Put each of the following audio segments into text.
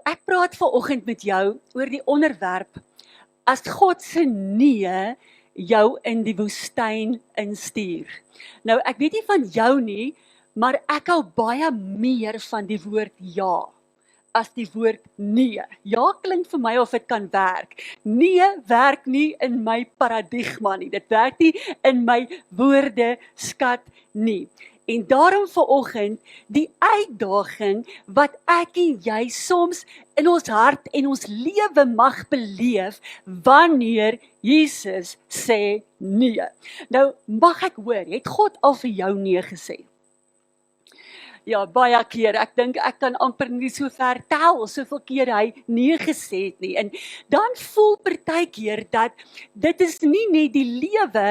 ek praat vanoggend met jou oor die onderwerp, as God se nee jou in die woestyn instuur. Nou, ek weet nie van jou nie, maar ek hou baie meer van die woord ja, as die woord nee. Ja klink vir my of dit kan werk. Nee werk nie in my paradigma nie. Dit werk nie in my woordeskat nie. En daarom vanoggend die uitdaging wat ek en jy soms in ons hart en ons lewe mag beleef wanneer Jesus sê nee. Nou mag ek hoor, het God al vir jou nee gesê? Ja, baie keer. Ek dink ek kan amper nie so ver tel, soveel keer hy nee gesê het nie. En dan voel partykeer dat dit is nie net die lewe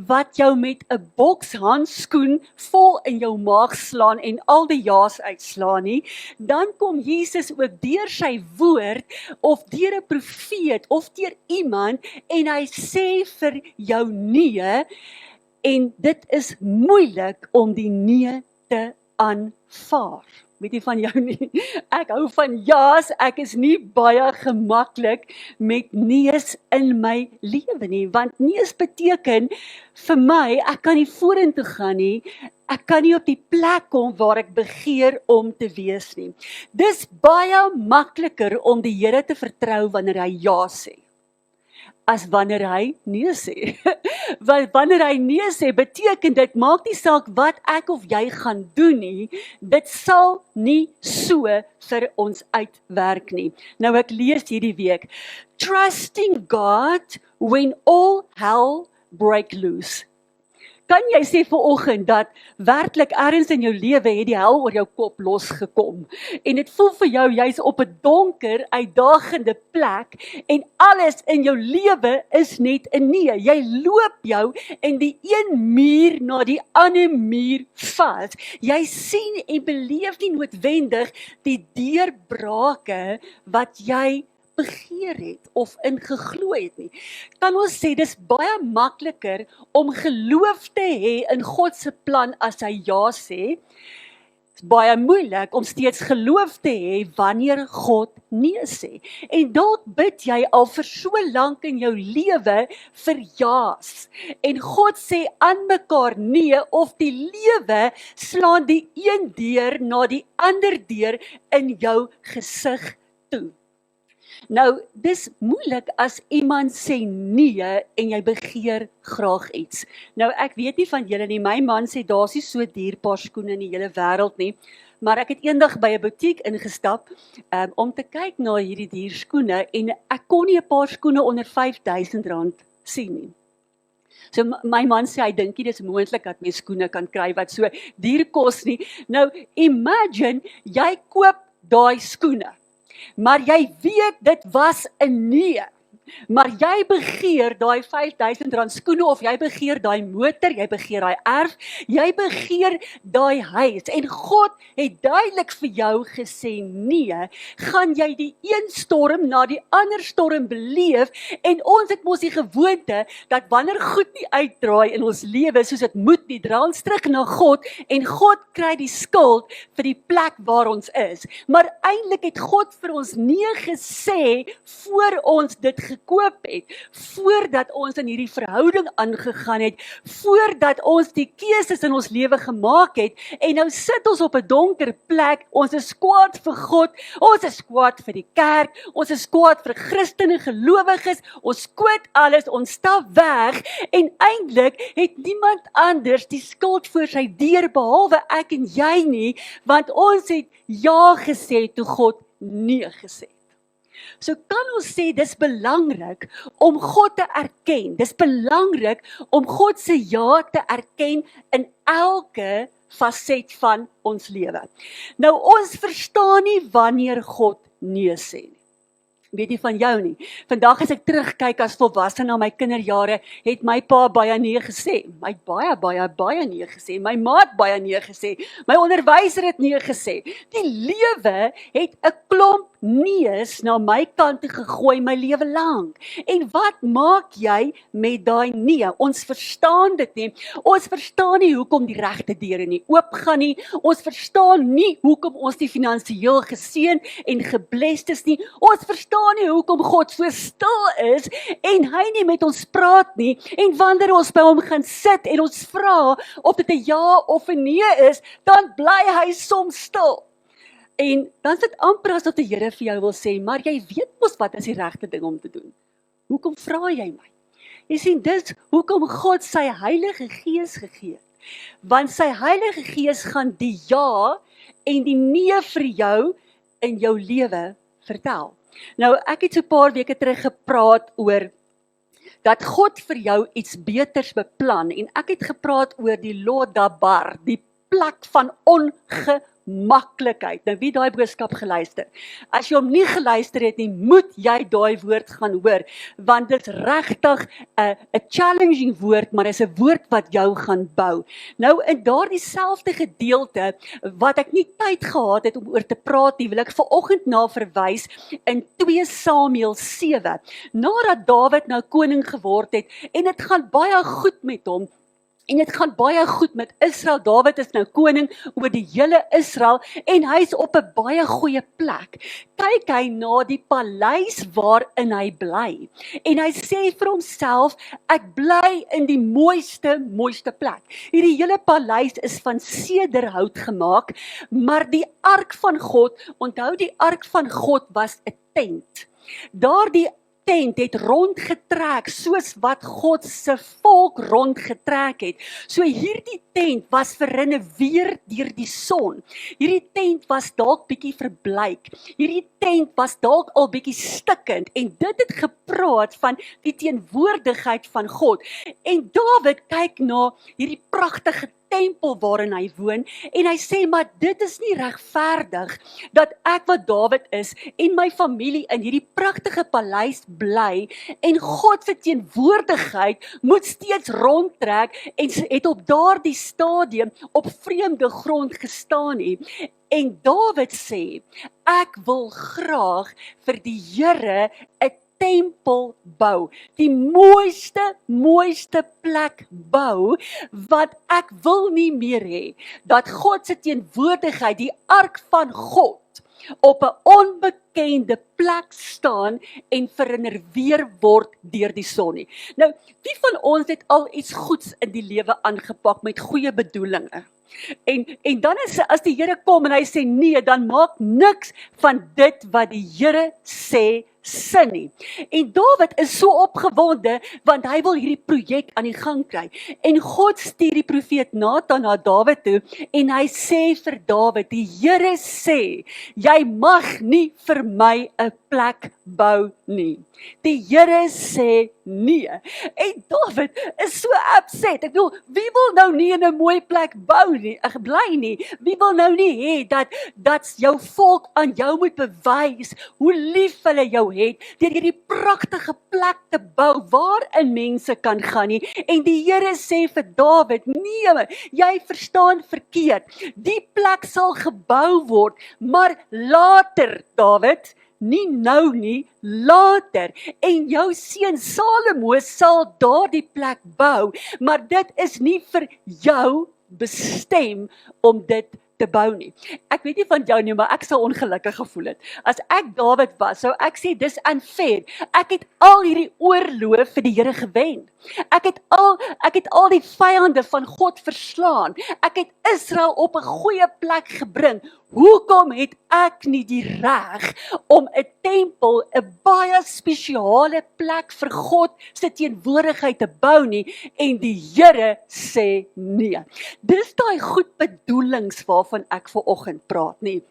wat jou met 'n boks handskoen vol in jou maag slaan en al die ja's uitslaan nie. Dan kom Jesus ook deur sy woord of deur 'n profeet of deur iemand en hy sê vir jou nee, en dit is moeilik om die nee te aanvaar. Weet jy van jou nie? Ek hou van ja's, ek is nie baie gemaklik met nees in my lewe nie, want nees beteken vir my, ek kan nie vorentoe gaan nie, ek kan nie op die plek kom waar ek begeer om te wees nie. Dis baie makliker om die Here te vertrou wanneer hy ja sê, as wanneer hy nee sê. Want wanneer hy nee sê, beteken dit, maak nie saak wat ek of jy gaan doen nie, dit sal nie so vir ons uitwerk nie. Nou ek lees hierdie week, trusting God when all hell break loose. Kan jy sê vanoggend dat werklik ergens in jou lewe het die hel oor jou kop losgekom en dit voel vir jou jy's op 'n donker, uitdagende plek en alles in jou lewe is net 'n nee. Jy loop jou in die een muur na die ander muur vas. Jy sien en beleef nie noodwendig die deurbrake wat jy begeer het of in geglo het nie. Kan ons sê dis baie makliker om geloof te hê in God se plan as hy ja sê. Dis baie moeilik om steeds geloof te hê wanneer God nee sê. En dalk bid jy al vir so lank in jou lewe vir ja's. En God sê aan mekaar nee, of die lewe slaan die een deur na die ander deur in jou gesig toe. Nou, dis moeilik as iemand sê nee en jy begeer graag iets. Nou, ek weet nie van julle nie, my man sê daar's nie so duur paar skoene in die hele wêreld nie, maar ek het eendag by 'n butiek ingestap om te kyk na hierdie duur skoene en ek kon nie 'n paar skoene onder R5,000 sien nie. So my man sê hy dink nie dis moontlik dat mens skoene kan kry wat so duur kos nie. Nou, imagine jy koop daai skoene, maar jy weet dit was 'n nee. Maar jy begeer daai R5,000 skoene, of jy begeer daai motor, jy begeer daai erf, jy begeer daai huis. En God het duidelik vir jou gesê nee, gaan jy die een storm na die ander storm beleef. En ons het mos die gewoonte dat wanneer goed nie uitdraai in ons lewe soos dit moet nie, draai ons terug na God en God kry die skuld vir die plek waar ons is. Maar eintlik het God vir ons nee gesê voor ons dit gekoop het, voordat ons in hierdie verhouding aangegaan het, voordat ons die keuses in ons lewe gemaak het, en nou sit ons op 'n donker plek, ons is kwaad vir God, ons is kwaad vir die kerk, ons is kwaad vir Christene gelowiges, ons kwit alles, ons stap weg, en eintlik het niemand anders die skuld voor sy deur behalwe ek en jy nie, want ons het ja gesê toe God nee gesê. So kan ons sê, dis belangrik om God te erken. Dis belangrik om God se ja te erken in elke faset van ons lewe. Nou, ons verstaan nie wanneer God nee sê nie. Weet nie van jou nie. Vandag as ek terugkyk as volwassene na my kinderjare, het my pa baie nee gesê. My baie nee gesê. My maat baie nee gesê. My onderwyser het nee gesê. Die lewe het 'n klomp nees na my kant toe gegooi my lewe lank. En wat maak jy met daai nee? Ons verstaan dit nie. Ons verstaan nie hoekom die regte deure nie oopgaan nie. Ons verstaan nie hoekom ons nie finansiëel geseën en geblessed is nie. Ons verstaan nie hoekom God so stil is en hy nie met ons praat nie. En wanneer ons by hom gaan sit en ons vra of dit 'n ja of 'n nee is, dan bly hy soms stil. En dan is dit amper asof die Here vir jou wil sê, maar jy weet mos wat is die regte ding om te doen. Hoekom vra jy my? Jy sien, dis hoekom God sy Heilige Gees gegee het. Want sy Heilige Gees gaan die ja en die nee vir jou in jou lewe vertel. Nou, ek het so 'n paar weke terug gepraat oor dat God vir jou iets beters beplan en ek het gepraat oor die Lodabar, die plek van ongemaklikheid. Nou wie daai boodskap geluister? As jy hom nie geluister het nie, moet jy daai woord gaan hoor, want dit is regtig 'n challenging woord, maar is 'n woord wat jou gaan bou. Nou in daardie selfde gedeelte wat ek nie tyd gehad het om oor te praat nie, wil ek vanoggend na verwys in 2 Samuel 7. Nadat Dawid nou koning geword het en dit gaan baie goed met hom. En dit gaan baie goed met Israel. Dawid is nou koning oor die hele Israel en hy's op 'n baie goeie plek. Kyk hy na die paleis waarin hy bly. En hy sê vir homself, ek bly in die mooiste plek. Hierdie hele paleis is van sederhout gemaak, maar die ark van God, onthou die ark van God was 'n tent. Daardie tent het rondgetrek soos wat God se volk rondgetrek het. So hierdie tent was verrenoveer deur die son. Hierdie tent was dalk bietjie verbleik. Hierdie tent was dalk al bietjie stikkend en dit het gepraat van die teenwoordigheid van God. En Dawid kyk na hierdie pragtige tempel waarin hy woon en hy sê, maar dit is nie regverdig dat ek wat Dawid is en my familie in hierdie pragtige paleis bly en God se teenwoordigheid moet steeds rondtrek en het op daardie stadium op vreemde grond gestaan het. En Dawid sê, ek wil graag vir die Here 'n tempel bou, die mooiste plek bou, wat ek wil nie meer hê, dat God se teenwoordigheid, die ark van God, op 'n onbekende plek staan en verrenoveer word deur die son nie. Nou, wie van ons het al iets goeds in die lewe aangepak met goeie bedoelinge? En dan as die Here kom en hy sê nee, dan maak niks van dit wat die Here sê sin nie. En Dawid is so opgewonde want hy wil hierdie projek aan die gang kry. En God stuur die profeet Nathan na Dawid toe en hy sê vir Dawid, die Here sê, jy mag nie vir my 'n plek bou nie. Die Here sê nee. En Dawid is so upset. Ek bedoel, wie wil nou nie in 'n mooi plek bly nie? Wie wil nou nie hê dat jou volk aan jou moet bewys hoe lief hulle jou het, deur hierdie pragtige plek te bou waarin mense kan gaan nie. En die Here sê vir Dawid, nee, jy verstaan verkeerd. Die plek sal gebou word, maar later, Dawid, nie nou nie, later. En jou seun Salomo sal daardie plek bou, maar dit is nie vir jou bestem om dit te bou nie. Ek weet nie van jou nie, maar ek sou ongelukkig gevoel het. As ek Dawid was, sou ek sê, dis unfair. Ek het al hierdie oorloë vir die Here gewen. Ek het al die vyande van God verslaan. Ek het Israel op 'n goeie plek gebring. Hoekom het ek nie die reg om 'n tempel, 'n baie spesiale plek vir God se teenwoordigheid te bou nie? En die Here sê nee. Dis daai goed bedoelings waarvan ek vanoggend praat nie.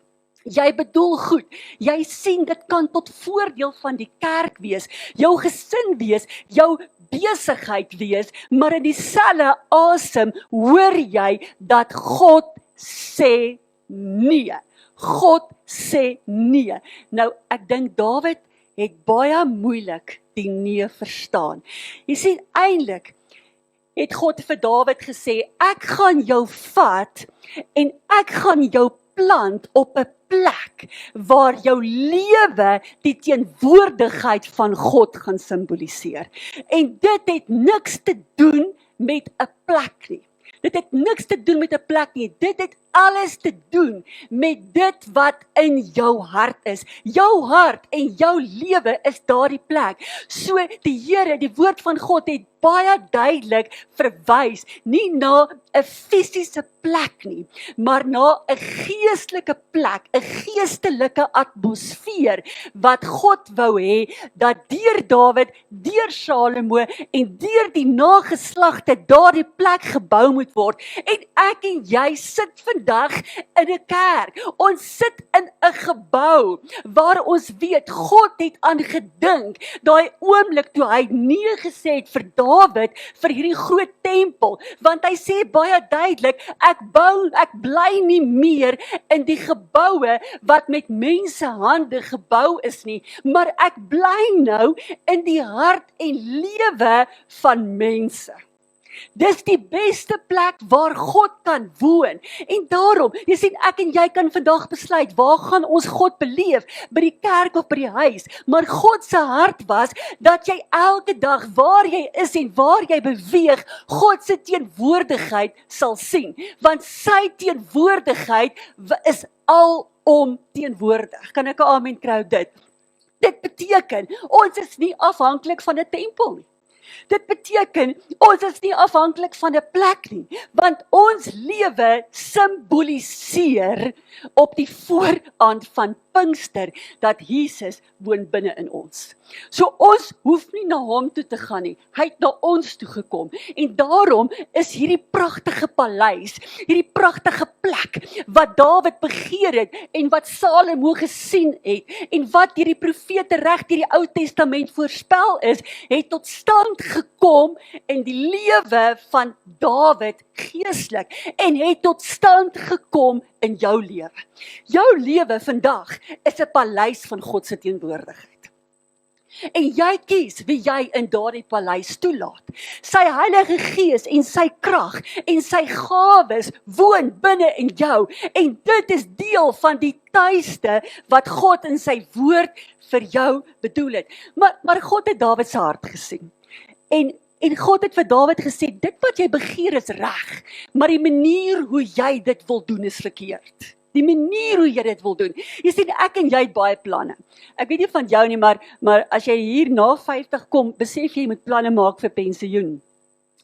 Jy bedoel goed, jy sien dit kan tot voordeel van die kerk wees, jou gesin wees, jou besigheid wees, maar in dieselfde asem hoor jy dat God sê nee. God sê nee. Nou, ek dink Dawid het baie moeilik die nee verstaan. Jy sien, eintlik het God vir Dawid gesê, ek gaan jou vat en ek gaan jou plant op 'n plek waar jou lewe die teenwoordigheid van God gaan simboliseer. En dit het niks te doen met 'n plek nie. Dit het niks te doen met 'n plek nie. Dit het alles te doen met dit wat in jou hart is. Jou hart en jou lewe is daardie plek. So die Here, die woord van God het baie duidelik verwys, nie na 'n fisiese plek nie, maar na 'n geestelike plek, 'n geestelike atmosfeer wat God wou hê dat deur Dawid, deur Salomo en deur die nageslagte daardie plek gebou moet word. En ek en jy sit vandag in 'n kerk. Ons sit in 'n gebou waar ons weet God het aan gedink daai oomblik toe hy nee gesê het vir Dawid vir hierdie groot tempel, want hy sê baie duidelik, ek bly nie meer in die geboue wat met mense hande gebou is nie, maar ek bly nou in die hart en lewe van mense. Dis die beste plek waar God kan woon. En daarom, jy sien, ek en jy kan vandag besluit, waar gaan ons God beleef? By die kerk of by die huis? Maar God se hart was, dat jy elke dag waar jy is en waar jy beweeg, God se teenwoordigheid sal sien. Want sy teenwoordigheid is alom teenwoordig. Kan ek 'n amen kry op dit? Dit beteken, ons is nie afhanklik van 'n tempel nie. Dit beteken, ons is nie afhanklik van 'n plek nie, want ons lewe simboliseer op die vooraand van Pinkster, dat Jesus woon binne in ons. So ons hoef nie na hom toe te gaan nie, hy het na ons toe gekom, en daarom is hierdie pragtige paleis, hierdie pragtige plek, wat Dawid begeer het, en wat Salomo gesien het, en wat deur die profete reg deur die Ou Testament voorspel is, het tot stand gekom in die lewe van Dawid geestelik, en het tot stand gekom in jou lewe. Jou lewe vandag is 'n paleis van God se teenwoordigheid. En jy kies wie jy in daardie paleis toelaat. Sy Heilige Gees en sy krag en sy gawes woon binne in jou, en dit is deel van die tuiste wat God in sy woord vir jou bedoel het. Maar God het Dawid se hart gesien. En God het vir Dawid gesê, dit wat jy begeer is reg, maar die manier hoe jy dit wil doen is verkeerd. Die manier hoe jy dit wil doen. Jy sien, ek en jy het baie planne. Ek weet nie van jou nie, maar as jy hier na 50 kom, besef jy moet planne maak vir pensioen.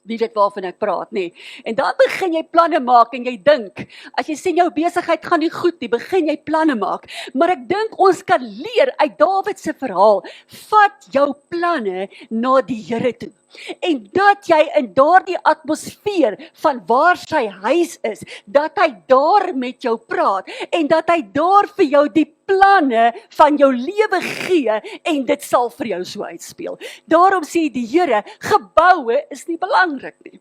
Wie weet waarvan ek praat, nee. En dan begin jy planne maak en jy dink, as jy sien jou besigheid gaan nie goed nie, begin jy planne maak. Maar ek dink ons kan leer uit Dawid se verhaal, vat jou planne na die Here toe. En dat jy in daardie atmosfeer van waar sy huis is, dat hy daar met jou praat, en dat hy daar vir jou die planne van jou lewe gee, en dit sal vir jou so uitspeel. Daarom sê die Here, geboue is nie belangrik nie.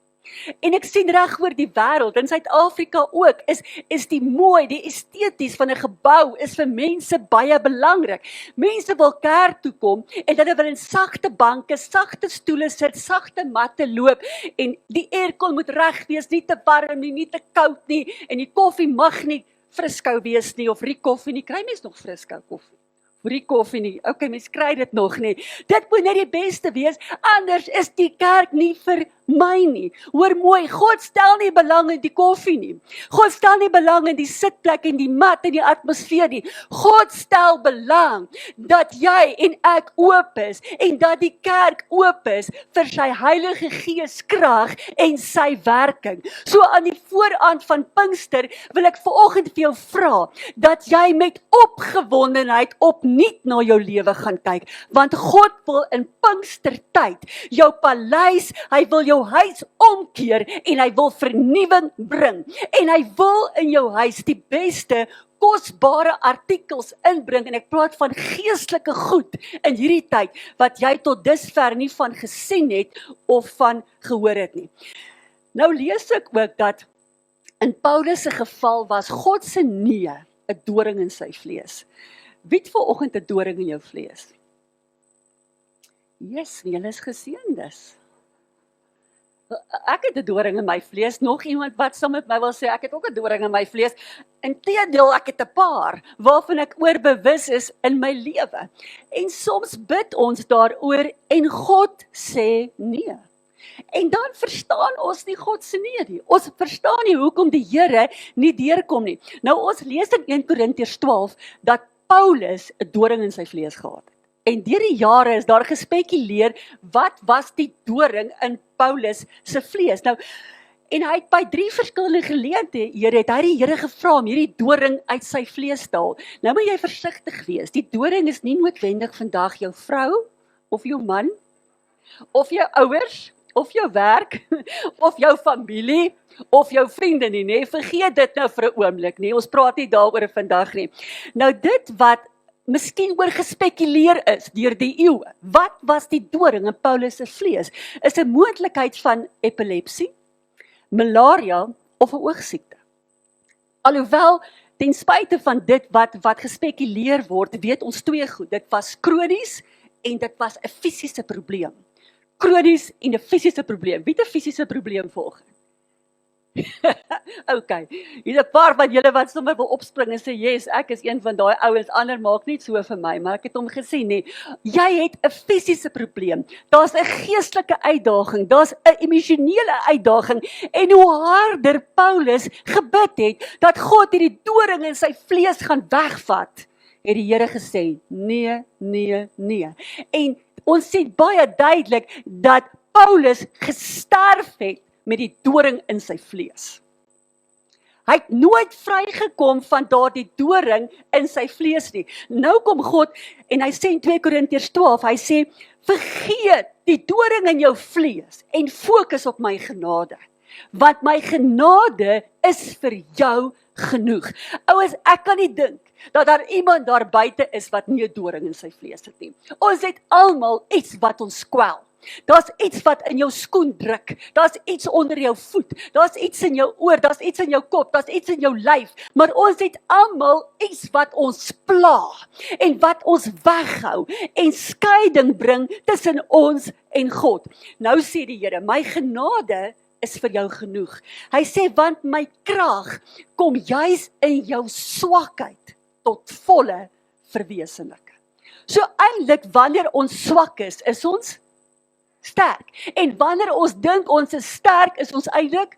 En ek sien reg oor die wêreld, in Suid-Afrika ook, is die mooi, die esteties van 'n gebou, is vir mense baie belangrik. Mense wil kerk toe kom, en hulle wil in sagte banke, sagte stoele sit, sagte matte loop, en die aircon moet reg wees, nie te warm nie, nie te koud nie, en die koffie mag nie friskou wees nie, of riek koffie nie, kry mens nog friskou koffie? Riek koffie nie, okay, mens kry dit nog nie. Dit moet net die beste wees, anders is die kerk nie vir my nie. Hoor mooi, God stel nie belang in die koffie nie. God stel nie belang in die sitplek en die mat en die atmosfeer nie. God stel belang dat jy en ek oop is, en dat die kerk oop is vir sy Heilige Gees krag en sy werking. So aan die vooraand van Pinkster wil ek vanoggend vir jou vra, dat jy met opgewondenheid opnuut na jou lewe gaan kyk, want God wil in Pinkstertyd jou paleis, hy wil jou huis omkeer, en hy wil vernuwing bring, en hy wil in jou huis die beste kosbare artikels inbring, en ek praat van geestelike goed in hierdie tyd, wat jy tot dusver nie van gesien het, of van gehoor het nie. Nou lees ek ook dat, in Paulus se geval was God se nee 'n doring in sy vlees. Wie het vanoggend 'n doring in jou vlees? Yes, julle is geseëndes. Ek het 'n doring in my vlees, nog iemand wat saam met my wil sê, ek het ook 'n doring in my vlees. Inteendeel, ek het 'n paar, waarvan ek oorbewus is in my lewe. En soms bid ons daaroor, en God sê nee. En dan verstaan ons nie God se nee nie. Ons verstaan nie hoekom die Here nie deurkom nie. Nou ons lees in 1 Korintiërs 12, dat Paulus 'n doring in sy vlees gehad het. En deur die jare is daar gespekuleer, wat was die doring in Paulus se vlees? Nou, en hy het by 3 verskillende geleenthede, het hy die Here gevra om hierdie doring uit sy vlees te haal. Nou moet jy versigtig wees. Die doring is nie noodwendig vandag jou vrou, of jou man, of jou ouers, of jou werk, of jou familie, of jou vriende nie, nee. Vergeet dit nou vir 'n oomblik, nee. Ons praat nie daaroor vandag nie. Nou dit wat miskien oor gespekuleer is deur die eeue. Wat was die doring in Paulus se vlees? Is 'n moontlikheid van epilepsie, malaria of 'n oogsiekte. Alhoewel, ten spyte van dit wat gespekuleer word, weet ons 2 goed. Dit was kronies en dit was 'n fisiese probleem. Kronies en 'n fisiese probleem. Wie het 'n fisiese probleem volgens? Okay, hier's 'n paar van julle wat sommer wil opspring en sê, yes, ek is een van daai ouens, ander maak net so vir my, maar ek het hom gesê, nee, jy het 'n fisiese probleem, daar's 'n geestelike uitdaging, daar's 'n emosionele uitdaging, en hoe harder Paulus gebid het, dat God hierdie doring in sy vlees gaan wegvat, het die Here gesê, nee, nee, nee. En ons sien baie duidelik, dat Paulus gesterf het, met die doring in sy vlees. Hy het nooit vrygekom van daardie doring in sy vlees nie. Nou kom God en hy sê in 2 Korintiërs 12, hy sê, vergeet die doring in jou vlees en fokus op my genade. Want my genade is vir jou genoeg. Ouers, ek kan nie dink dat daar iemand daar buite is wat nie 'n doring in sy vlees het nie. Ons het almal iets wat ons kwel. Daar's iets wat in jou skoen druk, daar's iets onder jou voet, daar's iets in jou oor, daar's iets in jou kop, daar's iets in jou lyf, maar ons het almal iets wat ons pla, en wat ons weghou, en skeiding bring tussen ons en God. Nou sê die Here, my genade is vir jou genoeg. Hy sê, want my krag kom juis in jou swakheid tot volle verwesenlike. So eintlik, wanneer ons swak is ons sterk. En wanneer ons dink ons is sterk, is ons eintlik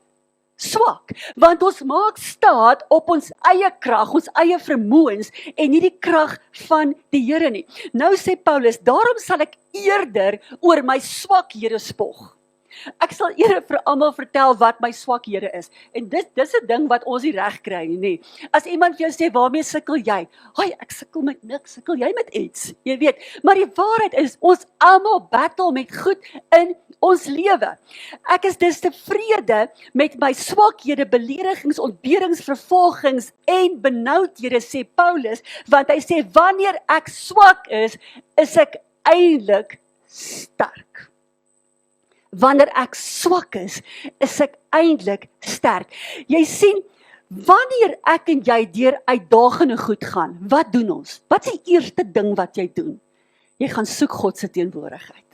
swak. Want ons maak staat op ons eie krag, ons eie vermoëns, en nie die krag van die Here nie. Nou sê Paulus, daarom sal ek eerder oor my swakhede spog. Ek sal eerder vir almal vertel wat my swakhede is. En dis 'n ding wat ons nie reg kry nie. As iemand vir jou sê, waarmee sukkel jy? Hoi, ek sukkel met niks, sukkel jy met iets? Jy weet, maar die waarheid is, ons almal battle met goed in ons lewe. Ek is dus tevrede met my swakhede, beledigings, ontberings, vervolgings en benoudhede, sê Paulus, want hy sê, wanneer ek swak is ek eintlik sterk. Wanneer ek swak is ek eintlik sterk. Jy sien, wanneer ek en jy deur uitdagende goed gaan, wat doen ons? Wat is die eerste ding wat jy doen? Jy gaan soek God se teenwoordigheid.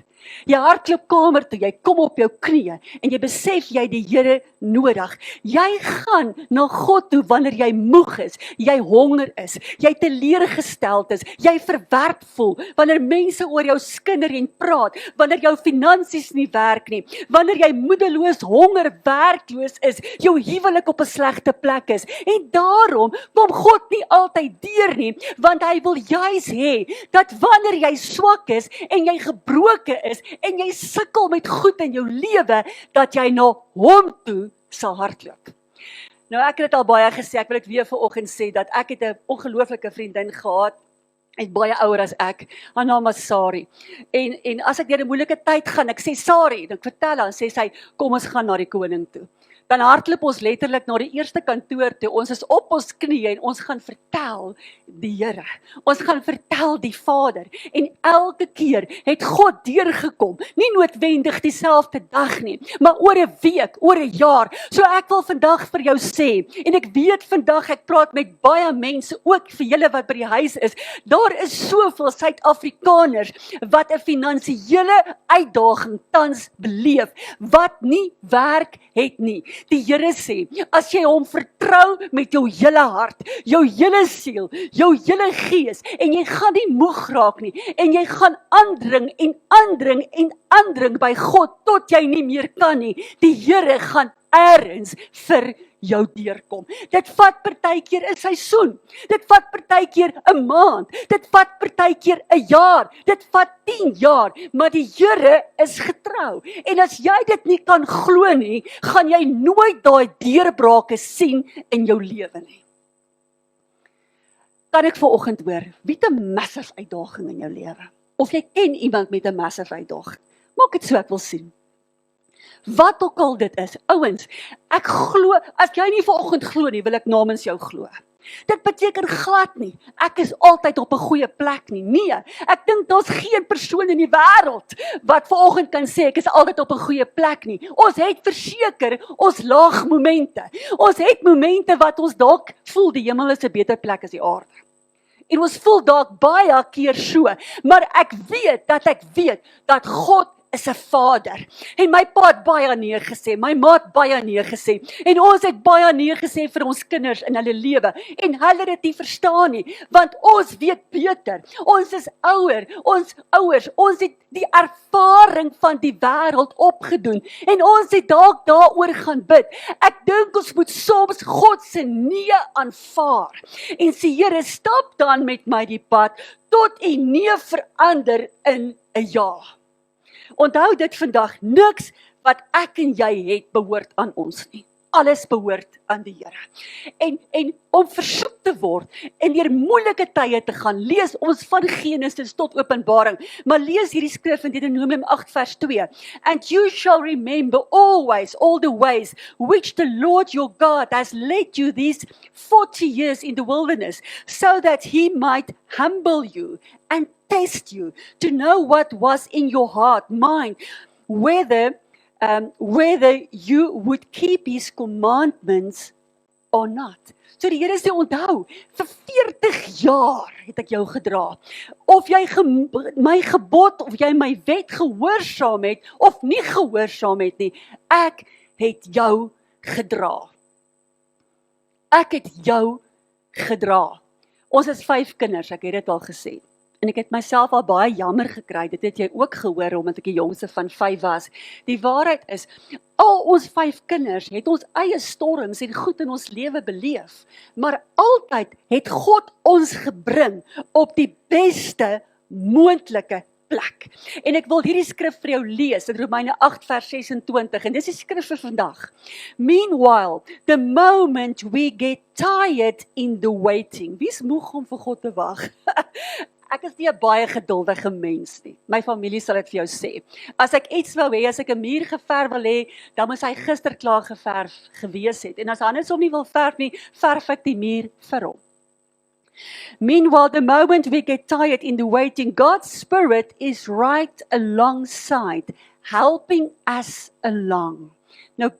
Jy hardloop kamer toe, jy kom op jou knieë en jy besef jy die Here nodig. Jy gaan na God toe wanneer jy moeg is, jy honger is, jy teleurgesteld is, jy verwerp voel, wanneer mense oor jou skinder en praat, wanneer jou finansies nie werk nie, wanneer jy moedeloos, honger, werkloos is, jou huwelik op 'n slegte plek is. En daarom kom God nie altyd deur nie, want hy wil juis hê dat wanneer jy swak is en jy gebroke is en jy sukkel met goed in jou lewe, dat jy na hom toe sal hardloop. Nou ek het dit al baie gesê, ek wil dit weer vanoggend sê, dat ek het 'n ongelooflike vriendin gehad, en baie ouer as ek, haar naam was Sari, en as ek deur 'n moeilike tyd gaan, ek sê Sari, dan vertel haar, sê sy, kom ons gaan na die koning toe. dan hardloop ons letterlik na die eerste kantoor toe. Ons is op ons knieë en ons gaan vertel die Here. Ons gaan vertel die Vader. En elke keer het God deurgekom. Nie noodwendig dieselfde dag nie, maar oor 'n week, oor 'n jaar. So ek wil vandag vir jou sê, en ek weet vandag ek praat met baie mense, ook vir julle wat by die huis is. Daar is soveel Suid-Afrikaners wat 'n finansiële uitdaging tans beleef, wat nie werk het nie. Die Here sê, as jy hom vertrou met jou hele hart, jou hele siel, jou hele gees, en jy gaan nie moeg raak nie, en jy gaan aandring en aandring en aandring by God, tot jy nie meer kan nie, die Here gaan ergens vir jou deurkom. Dit vat partykeer 'n seisoen, dit vat partykeer 'n maand, dit vat partykeer 'n jaar, dit vat 10 jaar, maar die Here is getrou. En as jy dit nie kan glo nie, gaan jy nooit daai deurbrake sien in jou lewe nie. Kan ek vanoggend hoor, wie het 'n massive uitdaging in jou lewe? Of jy ken iemand met 'n massive uitdaging? Maak dit so, ek wil sien. Wat ook al dit is, ouens, ek glo, as jy nie vanoggend glo nie, wil ek namens jou glo. Dit beteken glad nie, ek is altyd op 'n goeie plek nie. Nee, ek dink daar's geen persoon in die wêreld wat vanoggend kan sê ek is altyd op 'n goeie plek nie. Ons het verseker ons laag momente. Ons het momente wat ons dalk voel die hemel is 'n beter plek as die aarde. En ons voel dalk baie keer so, maar ek weet dat God is 'n Vader. En my pa het baie nee gesê, my ma het baie nee gesê, en ons het baie nee gesê vir ons kinders in hulle lewe, en hulle het dit nie verstaan nie, want ons weet beter, ons is ouer, ons ouers, ons het die ervaring van die wêreld opgedoen, en ons het dalk daaroor gaan bid. Ek dink ons moet soms God se nee aanvaar, en sê Here, stap dan met my die pad, tot U nee verander in 'n ja. Onthou dit vandag, niks wat ek en jy het behoort aan ons nie. Alles behoort aan die Here. En om versoek te word en deur moeilike tye te gaan, lees ons van Genesis tot Openbaring, maar lees hierdie skrif in Deuteronomium 8 vers 2. And you shall remember always all the ways which the Lord your God has led you these 40 years in the wilderness, so that He might humble you and test you to know what was in your heart, mind, whether you would keep His commandments or not. So die Here sê, onthou, vir 40 jaar het ek jou gedra. Of jy my gebod, of jy my wet gehoorsaam het, of nie gehoorsaam het nie, ek het jou gedra. Ek het jou gedra. Ons is 5 kinders, ek het dit al gesê. En ek het myself al baie jammer gekry, dit het jy ook gehoor, omdat ek die jongste van 5 was. Die waarheid is, al ons 5 kinders het ons eie storms en goed in ons lewe beleef, maar altyd het God ons gebring op die beste moontlike plek. En ek wil hierdie skrif vir jou lees, in Romeine 8 vers 26, en dis die skrif vir vandag. Meanwhile, the moment we get tired in the waiting, wie is moeg om vir God te wag? Ek is nie 'n baie geduldige mens nie. My familie sal dit vir jou sê. As ek iets wou hê, as ek 'n muur geverf wil hê, dan moes hy gister klaar geverf gewees het. En as Hannes hom nie wil verf nie, verf ek die muur vir hom. Meanwhile, the moment we get tired in the waiting, God's Spirit is right alongside, helping us along. Nou,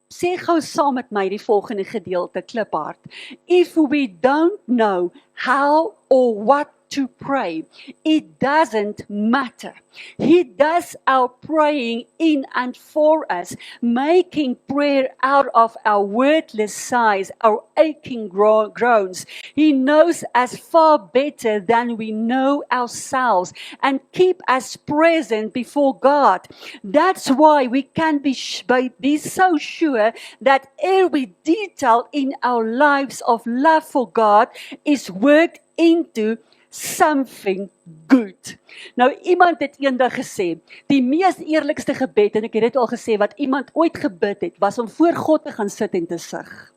sê gou saam met my die volgende gedeelte, kliphard. If we don't know how or what to pray, it doesn't matter. He does our praying in and for us, making prayer out of our wordless sighs, our aching groans. He knows us far better than we know ourselves and keep us present before God. That's why we can be so sure that every detail in our lives of love for God is worked into something good. Nou, iemand het eendag gesê, die mees eerlikste gebed, en ek het dit al gesê, wat iemand ooit gebid het, was om voor God te gaan sit en te sug.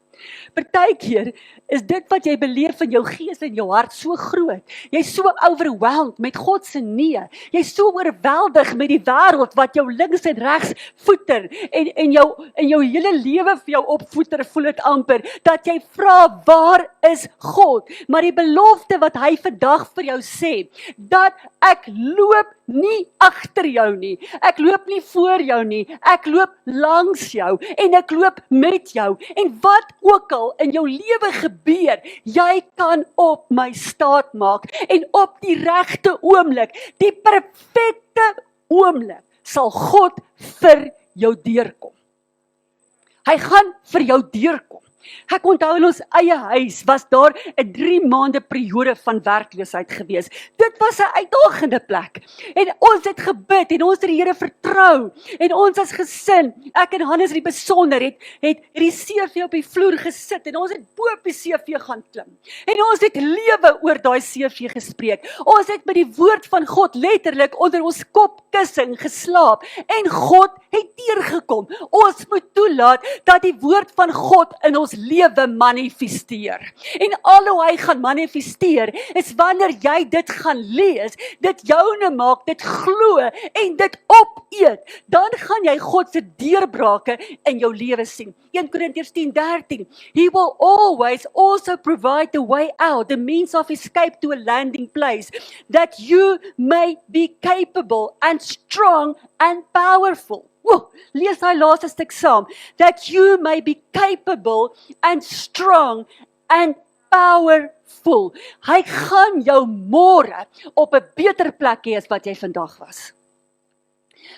Partykeer is dit wat jy beleef in jou gees en jou hart so groot. Jy's so overwhelmed met God se nee. Jy's so oorweldig met die wêreld wat jou links en regs voeter en jou hele lewe vir jou opvoeter, voel dit amper, dat jy vra, waar is God? Maar die belofte wat hy vandag vir jou sê, dat ek loop nie agter jou nie, ek loop nie voor jou nie, ek loop langs jou en ek loop met jou. En wat ook al in jou lewe gebeur, jy kan op my staat maak en op die regte oomblik, die perfekte oomblik, sal God vir jou deurkom. Hy gaan vir jou deurkom. Ek onthou in ons eie huis was daar 'n 3 maande periode van werkloosheid gewees. Dit was 'n uitdagende plek. En ons het gebid en ons het die Here vertrou. En ons as gesin, ek en Hannes in die besonder het die CV op die vloer gesit en ons het bo op die CV gaan klim. En ons het lewe oor daai CV gespreek. Ons het met die woord van God letterlik onder ons kopkussing geslaap en God het deurgekom. Ons moet toelaat dat die woord van God in ons lewe manifesteer. En al hoe hy gaan manifesteer, is wanneer jy dit gaan lees, dit joune maak, dit glo en dit opeet, dan gaan jy God se deurbrake in jou lewe sien. 1 Korintiërs 10:13. He will always also provide the way out, the means of escape to a landing place, that you may be capable and strong and powerful. Lees hy laaste stuk saam. That you may be capable and strong and powerful. Hy gaan jou môre op 'n beter plek hê as wat jy vandag was.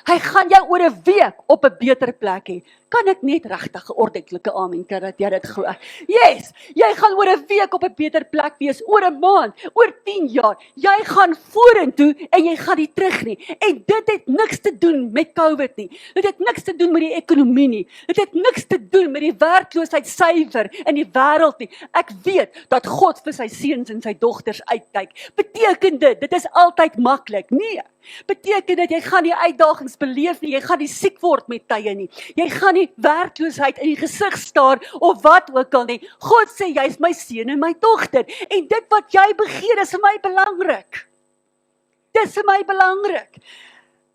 Hy gaan jou oor 'n week op 'n beter plek hê. Kan ek net regtig 'n ordentlike amen kry dat jy dit glo? Yes, jy gaan oor 'n week op 'n beter plek wees, oor 'n maand, oor 10 jaar. Jy gaan vorentoe en jy gaan nie terug nie. En dit het niks te doen met COVID nie. Dit het niks te doen met die ekonomie nie. Dit het niks te doen met die werkloosheidsyfer in die wêreld nie. Ek weet dat God vir sy seuns en sy dogters uitkyk. Beteken dit is altyd maklik? Nee. Beteken dat jy gaan nie uitdagings beleef nie, jy gaan nie siek word met tye nie. Jy gaan nie werkloosheid in die gesig staar of wat ook al nie. God sê jy is my seun en my dogter en dit wat jy begeer is vir my belangrik. Dis vir my belangrik.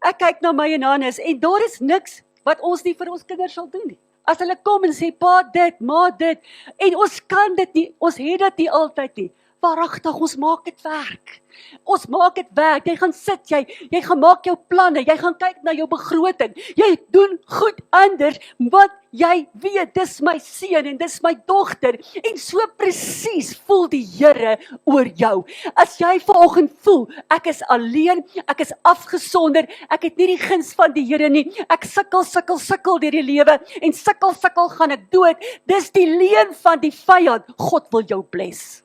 Ek kyk na my en Hannes en daar is niks wat ons nie vir ons kinders sal doen nie. As hulle kom en sê pa dit, ma dit en ons kan dit nie, ons het dit nie altyd nie. Waaragtig, ons maak dit werk. Ons maak dit werk. Jy gaan sit, jy gaan maak jou planne, jy gaan kyk na jou begroting. Jy doen goed anders, want jy weet, dis my seun en dis my dogter. En so presies voel die Here oor jou. As jy vanoggend voel, ek is alleen, ek is afgesonder, ek het nie die guns van die Here nie, ek sukkel deur die lewe, en sukkel gaan ek dood. Dis die leuen van die vyand. God wil jou bless.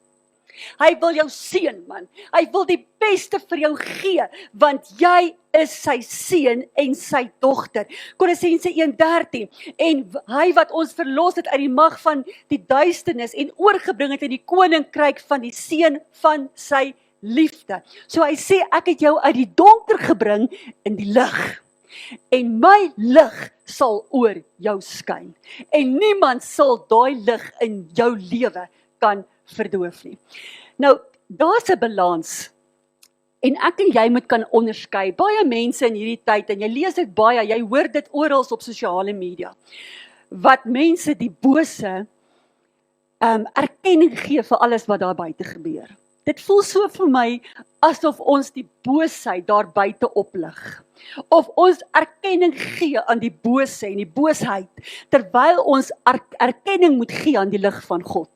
Hy wil jou seën, man. Hy wil die beste vir jou gee, want jy is sy seun en sy dogter. Kolossense 1:13. En hy wat ons verlos het uit die mag van die duisternis en oorgebring het in die koninkryk van die seun van sy liefde. So hy sê, ek het jou uit die donker gebring in die lig. En my lig sal oor jou skyn. En niemand sal daai lig in jou lewe kan verdoof nie. Nou, daar's 'n balans. En ek en jy moet kan onderskei. Baie mense in hierdie tyd, en jy lees dit baie, jy hoor dit oral op sosiale media, wat mense die bose erkenning gee vir alles wat daar buite gebeur. Dit voel so vir my asof ons die boosheid daar buite oplig. Of ons erkenning gee aan die bose en die boosheid, terwyl ons erkenning moet gee aan die lig van God.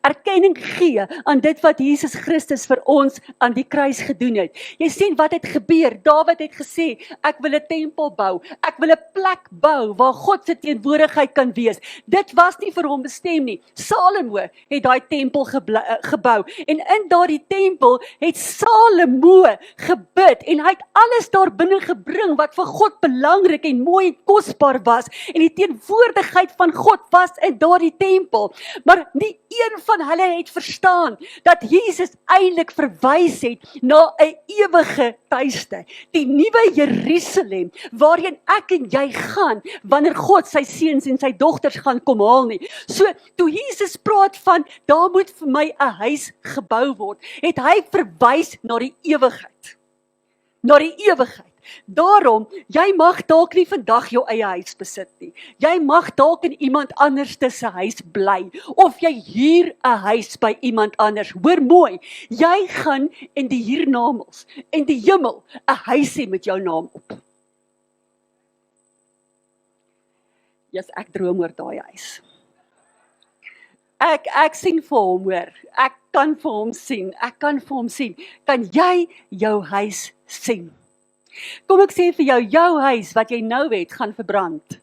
Erkenning gee aan dit wat Jesus Christus vir ons aan die kruis gedoen het. Jy sien wat het gebeur. Dawid het gesê, ek wil 'n tempel bou. Ek wil 'n plek bou waar God se teenwoordigheid kan wees. Dit was nie vir hom bestem nie. Salomo het daai tempel gebou. En in daardie tempel het Salomo Salomo gebid en hy het alles daar binne gebring wat vir God belangrik en mooi en kosbaar was en die teenwoordigheid van God was in daardie tempel. Maar nie een van hulle het verstaan dat Jesus eintlik verwys het na 'n ewige tuiste, die nuwe Jerusalem waarheen ek en jy gaan wanneer God sy seuns en sy dogters gaan kom haal nie. So toe Jesus praat van daar moet vir my 'n huis gebou word, het hy verwys na die ewigheid. Na die ewigheid. Daarom, jy mag dalk nie vandag jou eie huis besit nie. Jy mag dalk in iemand anders se huis bly, of jy huur 'n huis by iemand anders. Hoor mooi, jy gaan in die hiernamaals, in die hemel, 'n huis hê met jou naam op. Jesus, ek droom oor daai huis. Ek sien vir hom, hoor. Ek kan vir hom sien. Kan jy jou huis sien? Kom ek sê vir jou huis wat jy nou het, gaan verbrand.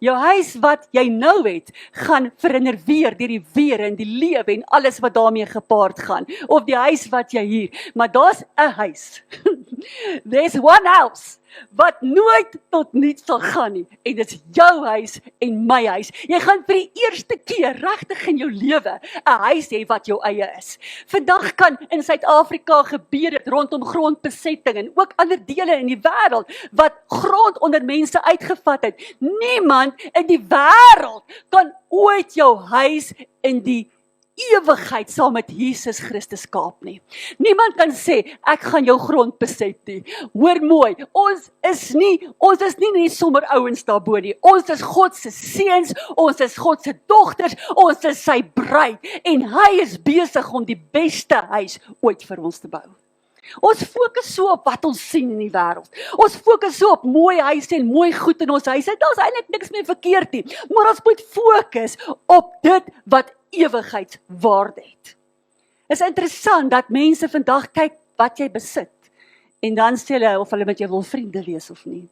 Jou huis wat jy nou het, gaan verrenoveer deur die weer en die lewe en alles wat daarmee gepaard gaan. Of die huis wat jy huur. Maar daar's 'n huis. There's one house wat nooit tot niets sal gaan nie. En dit is jou huis en my huis. Jy gaan vir die eerste keer regtig in jou lewe 'n huis hê wat jou eie is. Vandag kan in Suid-Afrika gebeur dit rondom grondbesetting en ook ander dele in die wêreld wat grond onder mense uitgevat het. Niemand in die wêreld kan ooit jou huis in die ewigheid saam met Jesus Christus kaap nie. Niemand kan sê, ek gaan jou grond beset nie. Hoor mooi, ons is nie net sommer ouens daarbo nie. Ons is God se seuns, ons is God se dogters, ons is sy bruid en hy is besig om die beste huis ooit vir ons te bou. Ons fokus so op wat ons sien in die wêreld. Ons fokus so op mooi huise en mooi goed in ons huise. Daar's eintlik niks meer verkeerd nie, maar ons moet fokus op dit wat ewigheidswaarde het. Is interessant dat mense vandag kyk wat jy besit en dan sê hulle of hulle met jou wil vriende wees of nie.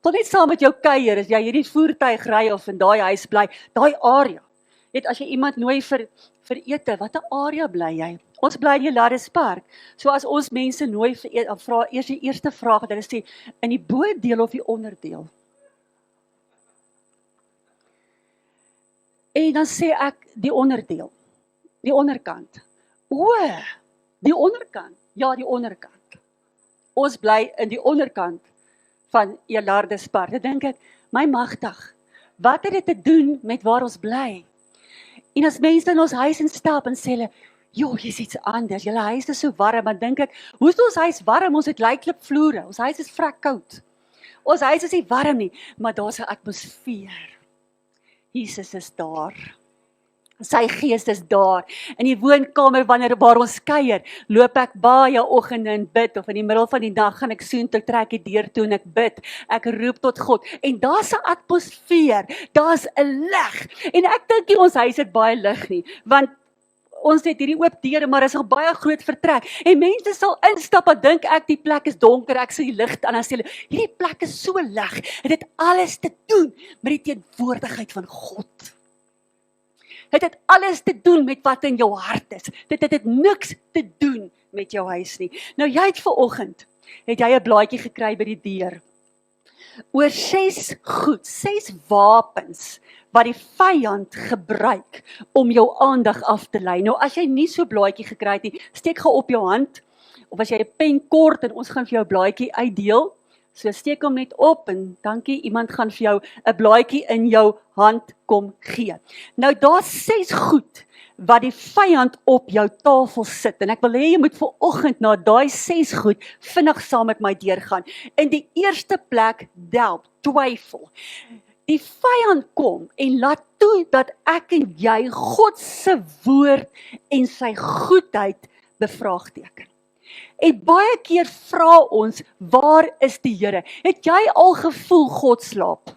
Tot net saam met jou kuier, as jy hierdie voertuig ry of in daai huis bly, daai area. Net as jy iemand nooi vir ete, watter area bly jy? Ons bly in die Larispark. So as ons mense nooi vir ete, vra eers die eerste vraag wat hulle sê, in die bodeel of die onderdeel? En dan sê ek die onderdeel, die onderkant. O, die onderkant. Ja, die onderkant. Ons bly in die onderkant van Larispark. Dan dink ek, my magtig, wat het dit te doen met waar ons bly? En as mense in ons huis instap en sê hulle, joh, jy's iets anders, julle huis is so warm, dan dink ek, hoe is ons huis warm? Ons het lyklipvloere, ons huis is vrek koud. Ons huis is nie warm nie, maar daar's 'n atmosfeer. Jesus is daar. Sy gees is daar. In die woonkamer waar ons kuier, loop ek baie oggende en bid, of in die middel van die dag gaan ek soontoe, trek die deur toe en ek bid. Ek roep tot God. En daar's 'n atmosfeer, daar's 'n lig. En ek dink nie ons huis het baie lig nie, want ons het hierdie oop deure, maar is 'n baie groot vertrek. En mense sal instap en dink ek die plek is donker, ek sien die lig aan, dan sê hulle, hierdie plek is so lig. Het dit alles te doen met die teenwoordigheid van God. Het dit alles te doen met wat in jou hart is. Dit het niks te doen met jou huis nie. Nou jy het vanoggend, het jy 'n blaadjie gekry by die deur. Oor 6 wapens wat die vyand gebruik om jou aandag af te lei. Nou as jy nie so blaadjie gekry het nie, steek gou op jou hand, of as jy 'n pen kort en ons gaan vir jou blaadjie uitdeel, so steek hom net op en dankie, iemand gaan vir jou 'n blaadjie in jou hand kom gee. Nou daar's 6 goed wat die vyand op jou tafel sit, en ek wil hê jy moet vanoggend na daai 6 goed vinnig saam met my deurgaan. In die eerste plek, doubt, twyfel. Die vyand kom en laat toe dat ek en jy God se woord en sy goedheid bevraagteken. En baie keer vra ons, waar is die Here? Het jy al gevoel God slaap?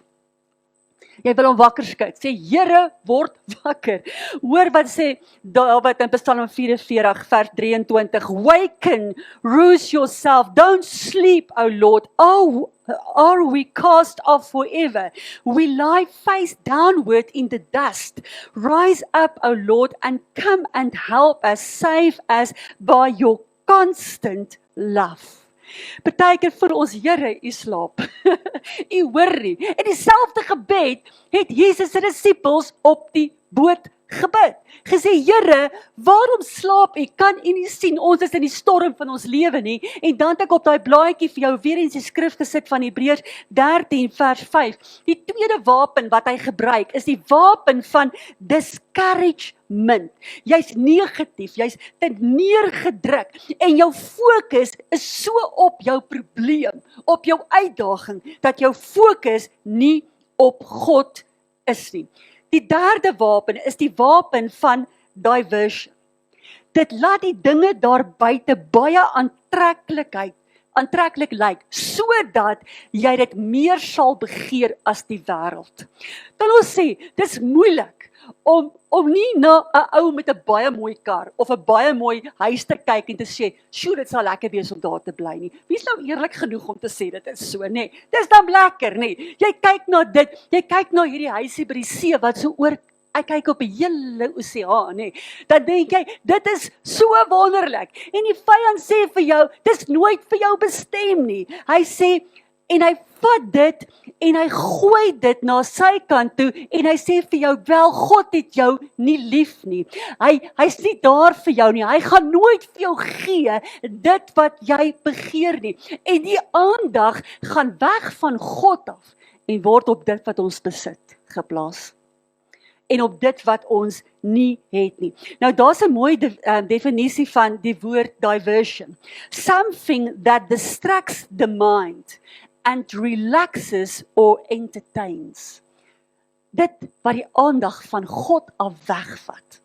Jy wil hom wakker skud, sê Here, word wakker. Hoor wat sê Dawid in Psalm 44 vers 23, waken, rouse yourself, don't sleep, O Lord, oh, are we cast off forever? We lie face downward in the dust. Rise up, O Lord, and come and help us, save us by your constant love. Partykeer vir ons, Here, U slaap. U hoor nie. En dieselfde gebed het Jesus se disippels op die boot gebid. Gesê, Here, waarom slaap U? Kan U nie sien, ons is in die storm van ons lewe nie? En dan het ek op daai blaadjie vir jou weer eens die skrif gesit van Hebreërs 13 vers 5. Die tweede wapen wat hy gebruik, is die wapen van discouragement. Jy's negatief, jy's te neergedruk, en jou fokus is so op jou probleem, op jou uitdaging, dat jou fokus nie op God is nie. Die derde wapen is die wapen van diversion. Dit laat die dinge daar buite baie aantreklik lyk, sodat jy dit meer sal begeer as die wêreld. Kan ons sê, dis moeilik om nie na 'n ou met 'n baie mooi kar of 'n baie mooi huis te kyk en te sê, "Sjoe, dit sal lekker wees om daar te bly nie." Wie is nou eerlik genoeg om te sê dit is so, nê? Dis dan lekker, nê? Jy kyk na dit, jy kyk na hierdie huisie by die see wat so oor, ek kyk op 'n hele oseaan, nê? Dan dink jy, dit is so wonderlik. En die vyand sê vir jou, dis nooit vir jou bestem nie. Hy sê, en hy vat dit en hy gooi dit na sy kant toe en hy sê vir jou, wel, God het jou nie lief nie. Hy's nie daar vir jou nie. Hy gaan nooit vir jou gee dit wat jy begeer nie. En die aandag gaan weg van God af en word op dit wat ons besit geplaas. En op dit wat ons nie het nie. Nou daar's 'n mooi definisie van die woord diversion. Something that distracts the mind and relaxes or entertains. Dit wat die aandag van God af wegvat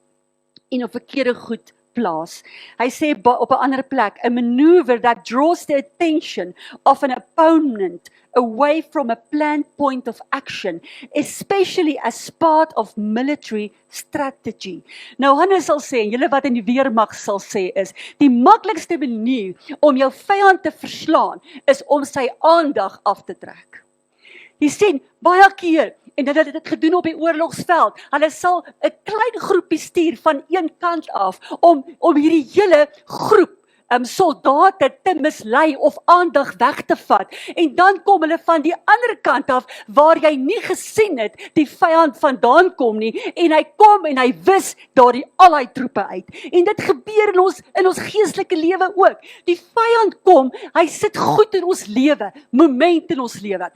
en op verkeerde goed plaas. Hy sê op 'n ander plek, a maneuver that draws the attention of an opponent away from a planned point of action, especially as part of military strategy. Nou Hannes sal sê, en julle wat in die weermag sal sê is, die maklikste manier om jou vyand te verslaan, is om sy aandag af te trek. Jy sien, baie keer, en hulle het dit gedoen op die oorlogsveld, hulle sal 'n klein groepie stuur van een kant af, om hierdie hele groep soldate te mislei of aandag weg te vat. En dan kom hulle van die ander kant af, waar jy nie gesien het, die vyand vandaan kom nie, en hy kom en hy wis daardie al die troepe uit. En dit gebeur in ons geestelike lewe ook. Die vyand kom, hy sit goed in ons lewe, moment in ons lewe.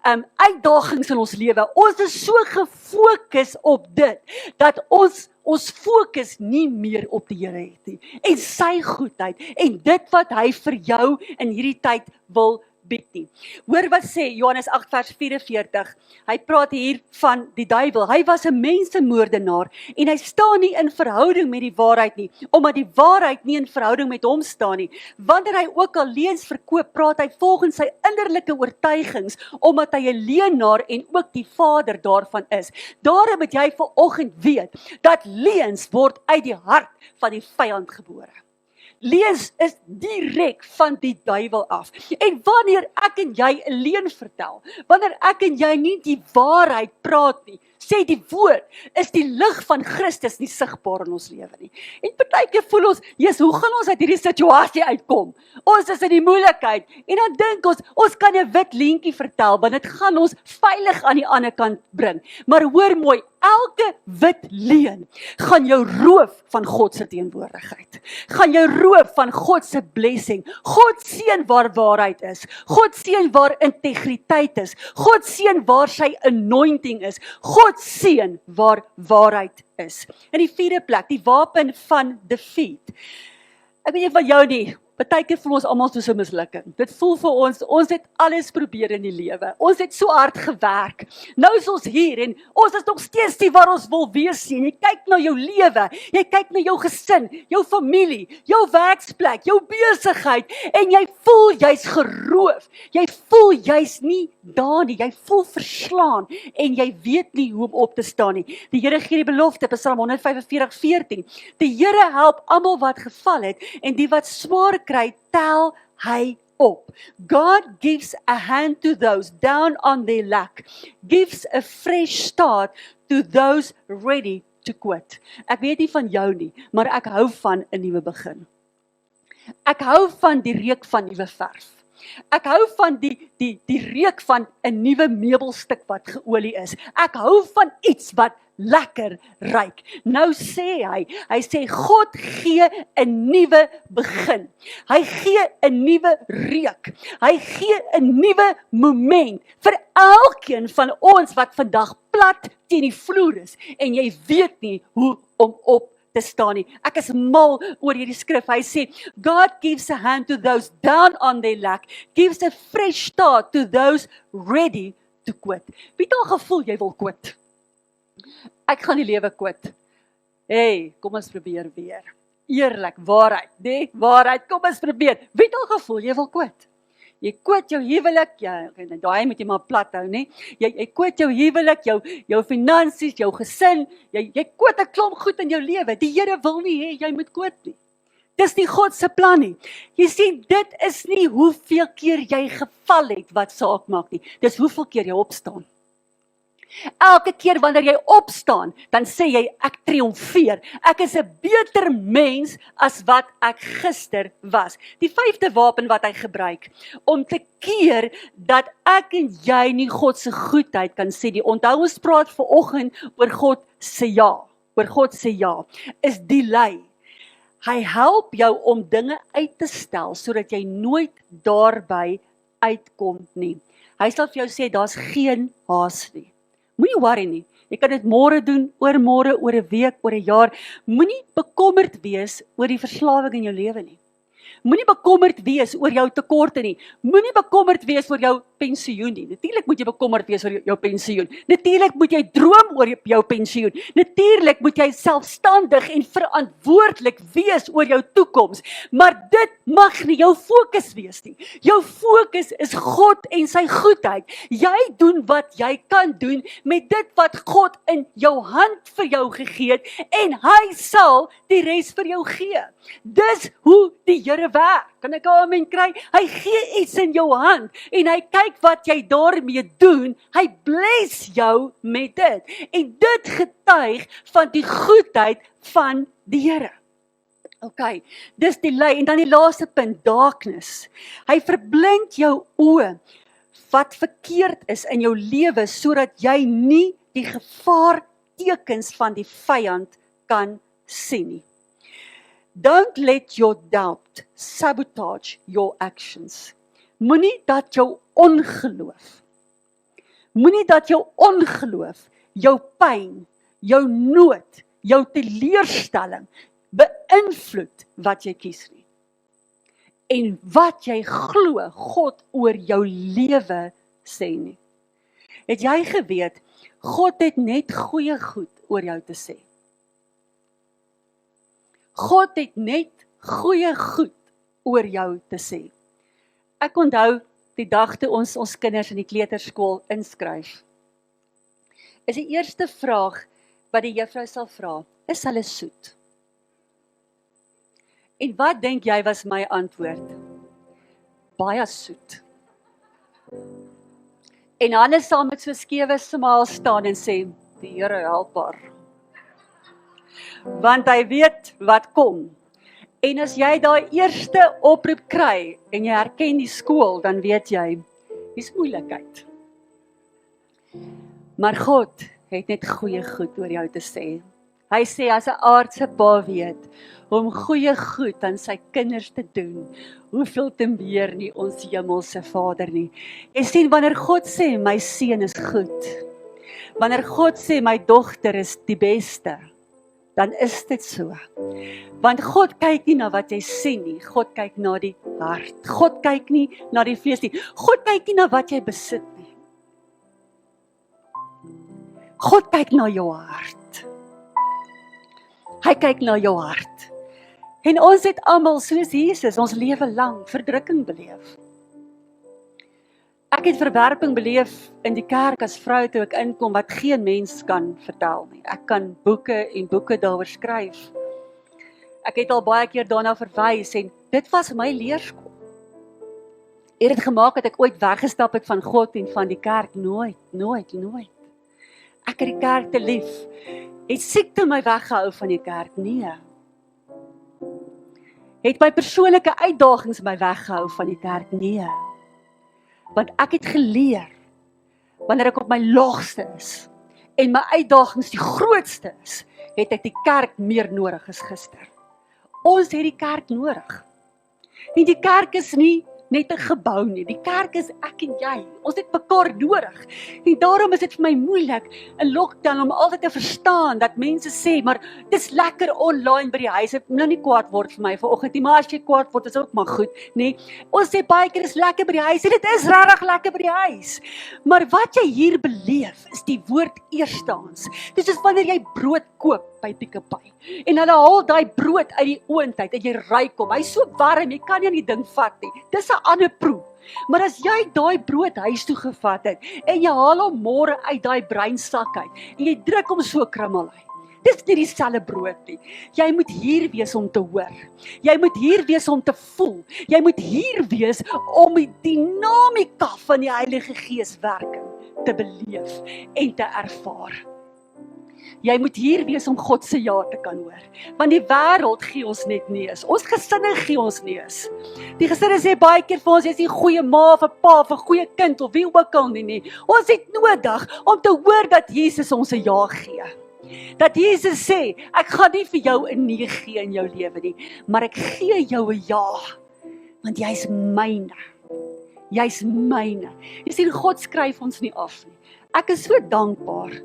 Uitdagings in ons lewe. Ons is so gefokus op dit, dat ons fokus nie meer op die Here het nie, en sy goedheid, en dit wat hy vir jou in hierdie tyd wil bied nie. Hoor wat sê Johannes 8 vers 44, hy praat hier van die duiwel, hy was 'n mensemoordenaar, en hy staan nie in verhouding met die waarheid nie, omdat die waarheid nie in verhouding met hom staan nie. Wanneer hy ook al leuns verkoop, praat hy volgens sy innerlike oortuigings, omdat hy 'n leienaar en ook die vader daarvan is. Daarom moet jy vanoggend weet, dat leuns word uit die hart van die vyand gebore. Leuns is direk van die duiwel af. En wanneer ek en jy 'n leuen vertel, wanneer ek en jy nie die waarheid praat nie, sê die woord, is die lig van Christus nie sigbaar in ons lewe nie. En partykeer voel ons, Jesus, hoe gaan ons uit hierdie situasie uitkom? Ons is in die moeilikheid, en dan dink ons kan 'n wit leentjie vertel, want dit gaan ons veilig aan die ander kant bring. Maar hoor mooi, elke wit leuen gaan jou roof van God se teenwoordigheid. Gaan jou roof van God se blessing. God seën waar waarheid is. God seën waar integriteit is. God seën waar sy anointing is. God seën waar waarheid is. In die vierde plek, die wapen van defeat. Ek weet nie van jou nie, partykeer voel ons almal soos 'n mislukking. Dit voel vir ons het alles probeer in die lewe. Ons het so hard gewerk. Nou is ons hier en ons is nog steeds nie waar ons wil wees nie. Jy kyk na jou lewe, jy kyk na jou gesin, jou familie, jou werksplek, jou besigheid, en jy voel jy's geroof. Jy voel jy's nie daar nie. Jy voel verslaan en jy weet nie hoe om op te staan nie. Die Here gee die belofte, Psalm 145:14. Die Here help almal wat geval het, en die wat swaar kry, tel hy op. God gives a hand to those down on their luck, gives a fresh start to those ready to quit. Ek weet nie van jou nie, maar ek hou van 'n nuwe begin. Ek hou van die reuk van nuwe verf. Ek hou van die reuk van 'n nuwe meubelstuk wat geolie is. Ek hou van iets wat lekker ruik. Nou sê hy sê God gee 'n nuwe begin. Hy gee 'n nuwe reuk. Hy gee 'n nuwe moment vir elkeen van ons wat vandag plat teen die vloer is en jy weet nie hoe om op te staan nie. Ek is mal oor hierdie skrif. Hy sê, God gives a hand to those down on their luck, gives a fresh start to those ready to quit. Wie het al gevoel jy wil quit? Ek gaan die lewe quit. Hey, kom ons probeer weer. Eerlik, waarheid, nee, waarheid, kom ons probeer. Wie het al gevoel jy wil quit? Jy quit jou huwelik, daai moet jy maar plat hou, nee. Jy quit jou huwelik, jou finansies, jou gesin, jy quit 'n klomp goed in jou lewe. Die Here wil nie hê jy moet quit nie. Dis nie God se plan nie. Jy sien, dit is nie hoeveel keer jy geval het wat saak maak nie. Dis hoeveel keer jy opstaan. Elke keer wanneer jy opstaan, dan sê jy, ek triomfeer. Ek is 'n beter mens as wat ek gister was. Die 5de wapen wat hy gebruik, om te keer dat ek en jy nie God se goedheid kan sê nie. Onthou ons praat vanoggend oor God se ja. Oor God se ja, is delay. Hy help jou om dinge uit te stel, sodat jy nooit daarby uitkom nie. Hy sal vir jou sê, daar's geen haas nie. Moenie worry nie. Jy kan dit môre doen, oor 'n week, oor 'n jaar. Moenie bekommerd wees oor die verslawing in jou lewe nie. Moenie bekommerd wees oor jou tekorte nie. Moenie bekommerd wees oor jou pensioen nie. Natuurlik moet jy bekommerd wees oor jou pensioen. Natuurlik moet jy droom oor jou pensioen. Natuurlik moet jy selfstandig en verantwoordelik wees oor jou toekoms. Maar dit mag nie jou fokus wees nie. Jou fokus is God en sy goedheid. Jy doen wat jy kan doen met dit wat God in jou hand vir jou gegee het en hy sal die res vir jou gee. Dis hoe die Here werk. Kan ek 'n amen kry? Hy gee iets in jou hand en hy kyk wat jy daarmee doen. Hy bless jou met dit. En dit getuig van die goedheid van die Here. OK, dis die lei. En dan die laaste punt, darkness. Hy verblind jou oë wat verkeerd is in jou lewe, sodat jy nie die gevaartekens van die vyand kan sien nie. Don't let your doubt sabotage your actions. Moenie dat jou ongeloof, jou pyn, jou nood, jou teleurstelling beïnvloed wat jy kies nie. En wat jy glo God oor jou lewe sê nie. Het jy geweet, God het net goeie goed oor jou te sê. God het net goeie goed oor jou te sê. Ek onthou die dag toe ons kinders in die kleuterskool inskryf. Is die eerste vraag wat die juffrou sal vra, is hulle soet? En wat dink jy was my antwoord? Baie soet. En Hannes sal met so skewe smaal staan en sê, die Here help haar. Want hy weet wat kom. En as jy daai eerste oproep kry, en jy herken die skool, dan weet jy, dis moeilikheid. Maar God het net goeie goed oor jou te sê. Hy sê, as 'n aardse pa weet, om goeie goed aan sy kinders te doen, hoeveel te meer nie ons hemelse Vader nie. Jy sien, wanneer God sê, my seun is goed, wanneer God sê, my dogter is die beste, dan is dit so. Want God kyk nie na wat jy sien nie, God kyk na die hart. God kyk nie na die vlees nie. God kyk nie na wat jy besit nie. God kyk na jou hart. Hy kyk na jou hart. En ons het almal soos Jesus ons lewe lang verdrukking beleef. Ek het verwerping beleef in die kerk as vrou toe ek inkom wat geen mens kan vertel nie. Ek kan boeke en boeke daaroor skryf. Ek het al baie keer daarna verwys en dit was my leerskool. Het dit gemaak dat ek ooit weggestap het van God en van die kerk? Nooit. Ek het die kerk te lief. Het siekte my weggehou van die kerk? Nee. Het my persoonlike uitdagings my weggehou van die kerk? Nee. Want ek het geleer, wanneer ek op my laagste is, en my uitdagings die grootste is, het ek die kerk meer nodig as gister. Ons het die kerk nodig. En die kerk is nie net 'n gebou nie. Die kerk is ek en jy. Ons het mekaar nodig. En daarom is dit vir my moeilik in lockdown om altyd te verstaan dat mense sê, maar dis lekker online by die huis. Ek nou nie kwaad word vir my vanoggend nie, maar as jy kwaad word is ook maar goed, nê? Ons sê baie keer is lekker by die huis en dit is regtig lekker by die huis. Maar wat jy hier beleef is die woord eerstehands. Dis soos wanneer jy brood koop by Pick n Pay. En hulle haal daai brood uit die oond uit en jy ruik hom. Hy's so warm, jy kan nie aan die ding vat nie. Dis 'n ander proe. Maar as jy daai brood huis toe gevat het en jy haal hom môre uit daai breinsak uit en jy druk hom so krummel uit. Dis nie dieselfde brood nie. Jy moet hier wees om te hoor. Jy moet hier wees om te voel. Jy moet hier wees om die dinamika van die Heilige Gees werking te beleef en te ervaar. Jy moet hier wees om God se ja te kan hoor. Want die wêreld gee ons net neus. Ons gesinne gee ons neus. Die gesinne sê baie keer vir ons, jy's nie 'n goeie ma of 'n pa of 'n goeie kind of wie ook al nie. Ons het nodig om te hoor dat Jesus ons 'n ja gee. Dat Jesus sê, ek gaan nie vir jou 'n nee gee in jou lewe nie, maar ek gee jou 'n ja. Want jy's myne. Jy's myne. Jy sien, God skryf ons nie af nie. Ek is so dankbaar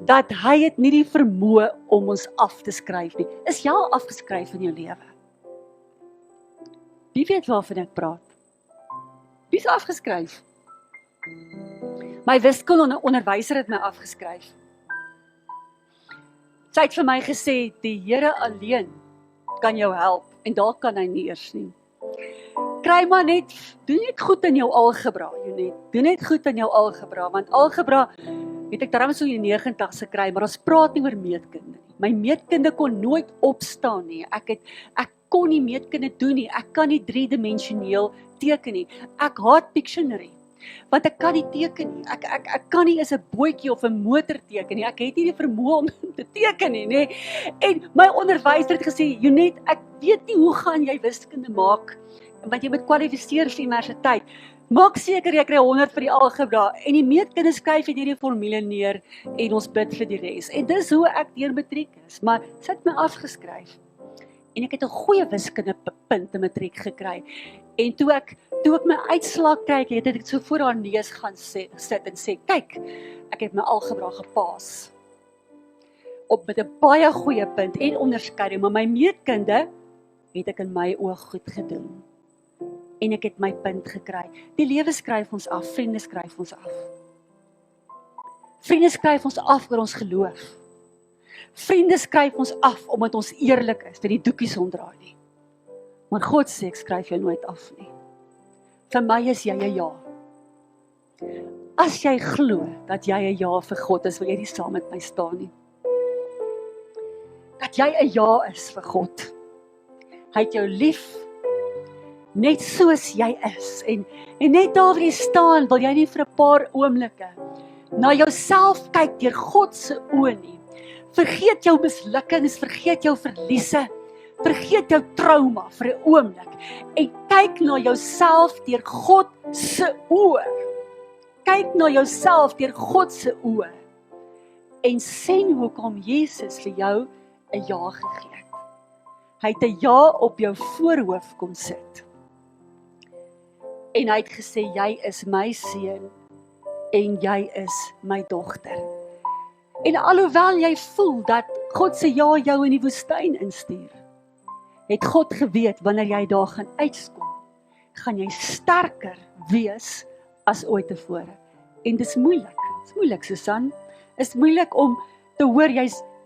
dat hy het nie die vermoë om ons af te skryf nie. Is jy al afgeskryf in jou lewe? Wie weet waarvan ek praat? Wie is afgeskryf? My wiskunde onderwyser het my afgeskryf. Sy het vir my gesê, die Here alleen kan jou help, en daar kan hy nie eers nie. Kry maar net, doen net goed in jou algebra, doen net goed in jou algebra, want algebra het ek daarom so in 90 gekry, maar ons praat nie oor meetkunde nie. My meetkunde kon nooit opstaan nie, ek kon nie meetkunde doen nie, ek kan nie 3-dimensioneel teken nie, ek haat Pictionary, want ek kan nie teken nie, ek kan nie eens 'n bootjie of 'n motor teken nie, ek het nie die vermoë om te teken nie, nê? En my onderwyser het gesê, Jonet, ek weet nie hoe gaan jy wiskunde maak, want jy moet kwalifiseer vir universiteit. Maak seker jy kry 100 vir die algebra en die meetkunde skryf jy hierdie formule neer en ons bid vir die res. En dis hoe ek deur matriek is, maar sy het my afgeskryf. En ek het 'n goeie wiskunde punt in matriek gekry. En toe ek my uitslag kyk, het ek so voor haar neus gaan sit en sê, kyk, ek het my algebra gepaas. Met 'n baie goeie punt en onderskeiding, maar my meetkunde het ek in my oog goed gedoen. En ek het my punt gekry. Die lewe skryf ons af, vriende skryf ons af. Vriende skryf ons af oor ons geloof. Vriende skryf ons af omdat ons eerlik is, dat die doekies omdraai nie. Maar God sê, ek skryf jou nooit af nie. Vir my is jy 'n ja. As jy glo dat jy 'n ja vir God is, wil jy nie saam met my staan nie. Dat jy 'n ja is vir God. Hy het jou lief, net soos jy is. En net daar waar jy staan, wil jy nie vir 'n paar oomblikke na jouself kyk deur God se oë nie. Vergeet jou mislukkings, vergeet jou verliese, vergeet jou trauma vir 'n oomblik en kyk na jouself deur God se oë. Kyk na jouself deur God se oë en sien hoekom Jesus vir jou 'n ja gegee het. Hy het 'n ja op jou voorhoof kom sit. En hy het gesê, jy is my seun en jy is my dogter. En alhoewel jy voel dat God se ja jou in die woestyn instuur, het God geweet, wanneer jy daar gaan uitskom, gaan jy sterker wees as ooit tevore. En dis moeilik, Susan. Is moeilik om te hoor,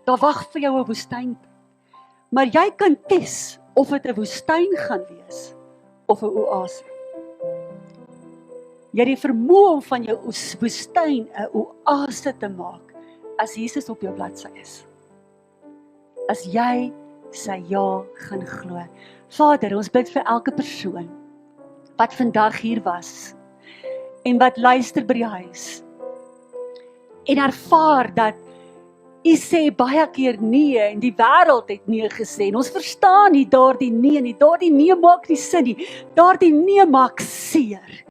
daar wag vir jou 'n woestyn. Maar jy kan kies of dit 'n woestyn gaan wees, of 'n oase. Jy het die vermoë om van jou woestyn 'n oase te maak, as Jesus op jou bladsy is. As jy sy ja gaan glo. Vader, ons bid vir elke persoon wat vandag hier was en wat luister by die huis en ervaar dat U sê baie keer nee en die wêreld het nee gesê. En ons verstaan nie daardie nee nie. Daardie nee maak nie sin nie. Daardie nee maak seer.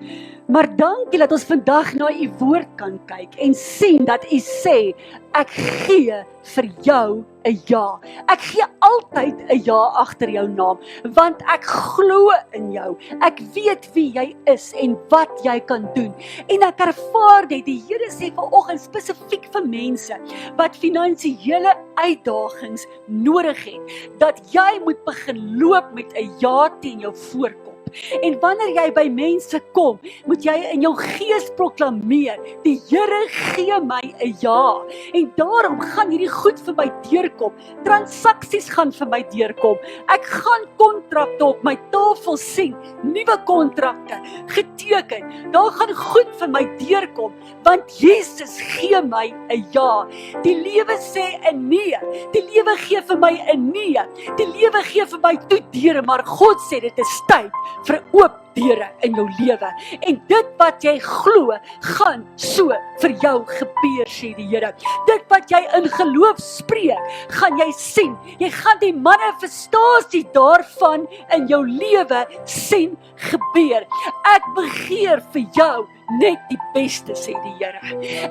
Maar dankie dat ons vandag na u woord kan kyk en sien dat u sê, ek gee vir jou 'n ja. Ek gee altyd 'n ja agter jou naam, want ek glo in jou. Ek weet wie jy is en wat jy kan doen. En ek ervaar dit, die Here sê vanoggend spesifiek vir mense wat finansiële uitdagings nodig het, dat jy moet begin loop met 'n ja teen jou voorkop. En wanneer jy by mense kom, moet jy in jou gees proklameer, die Here gee my 'n ja. En daarom gaan hierdie goed vir my deurkom. Transaksies gaan vir my deurkom. Ek gaan kontrakte op my tafel sien, nuwe kontrakte geteken. Daar gaan goed vir my deurkom, want Jesus gee my 'n ja. Die lewe sê 'n nee. Die lewe gee vir my 'n nee. Die lewe gee vir my toe deure, maar God sê dit is tyd vir oop deure in jou lewe. En dit wat jy glo, gaan so vir jou gebeur, sê die Here. Dit wat jy in geloof spreek, gaan jy sien. Jy gaan die manifestasie daarvan in jou lewe sien gebeur. Ek begeer vir jou net die beste, sê die Here.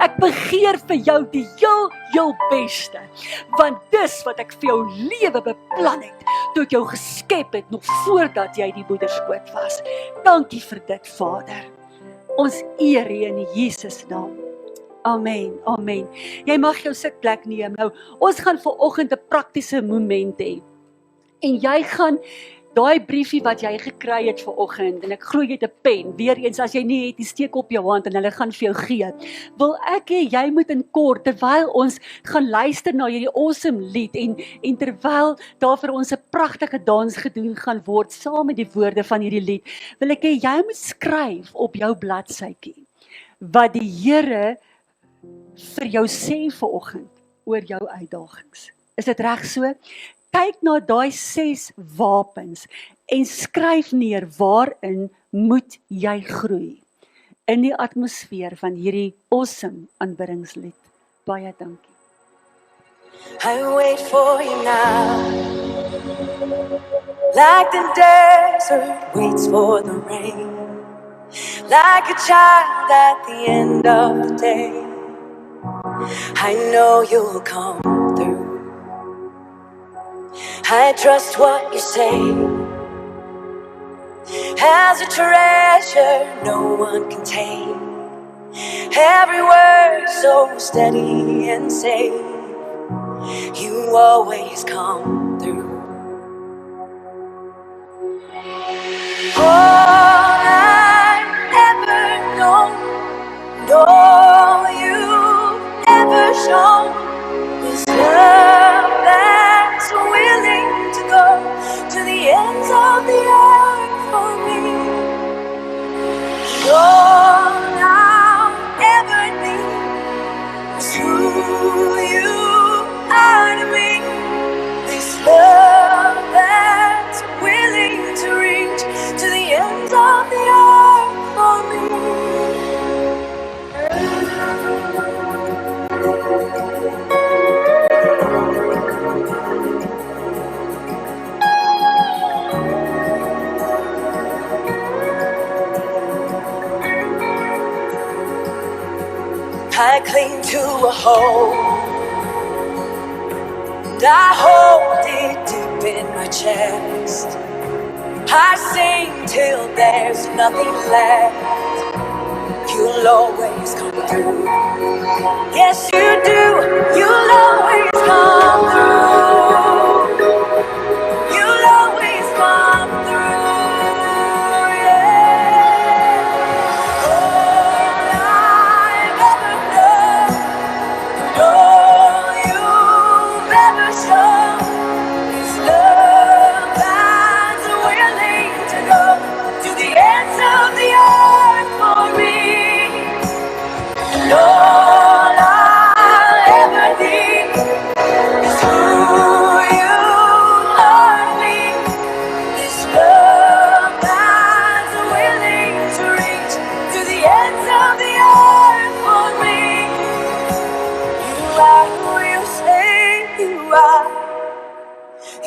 Ek begeer vir jou die heel beste, want dis wat ek vir jou lewe beplan het, toe ek jou geskep het, nog voordat jy die moederskoot was. Dankie vir dit, Vader. Ons eer U in Jesus naam. Amen, amen. Jy mag jou sitplek neem. Nou, ons gaan vanoggend 'n praktiese moment hê. En jy gaan daai briefie wat jy gekry het vanoggend, en ek glo jy het 'n pen, weer eens as jy nie het, steek op jou hand en hulle gaan vir jou gee. Wil ek hê jy moet in kort, terwyl ons gaan luister na hierdie awesome lied en terwyl daar vir ons 'n pragtige dans gedoen gaan word saam met die woorde van hierdie lied, wil ek hê jy moet skryf op jou bladsytjie wat die Here vir jou sê vanoggend oor jou uitdagings. Is dit reg so? Kyk na daai 6 wapens en skryf neer waarin moet jy groei in die atmosfeer van hierdie awesome aanbiddingslied. Baie dankie. I wait for you now, like the desert waits for the rain, like a child at the end of the day. I know you'll come through. I trust what you say. As a treasure no one can take. Every word so steady and safe. You always come through. All I've ever known, and all you've ever shown, is love that's willing to go to the ends of the earth for me. All I'll ever need is who you are to me. This love that's willing to reach to the ends of the earth for me. I cling to a hope, and I hold it deep in my chest. I sing till there's nothing left. You'll always come through. Yes, you do. You'll always come through. You'll always come through. All I'll ever need is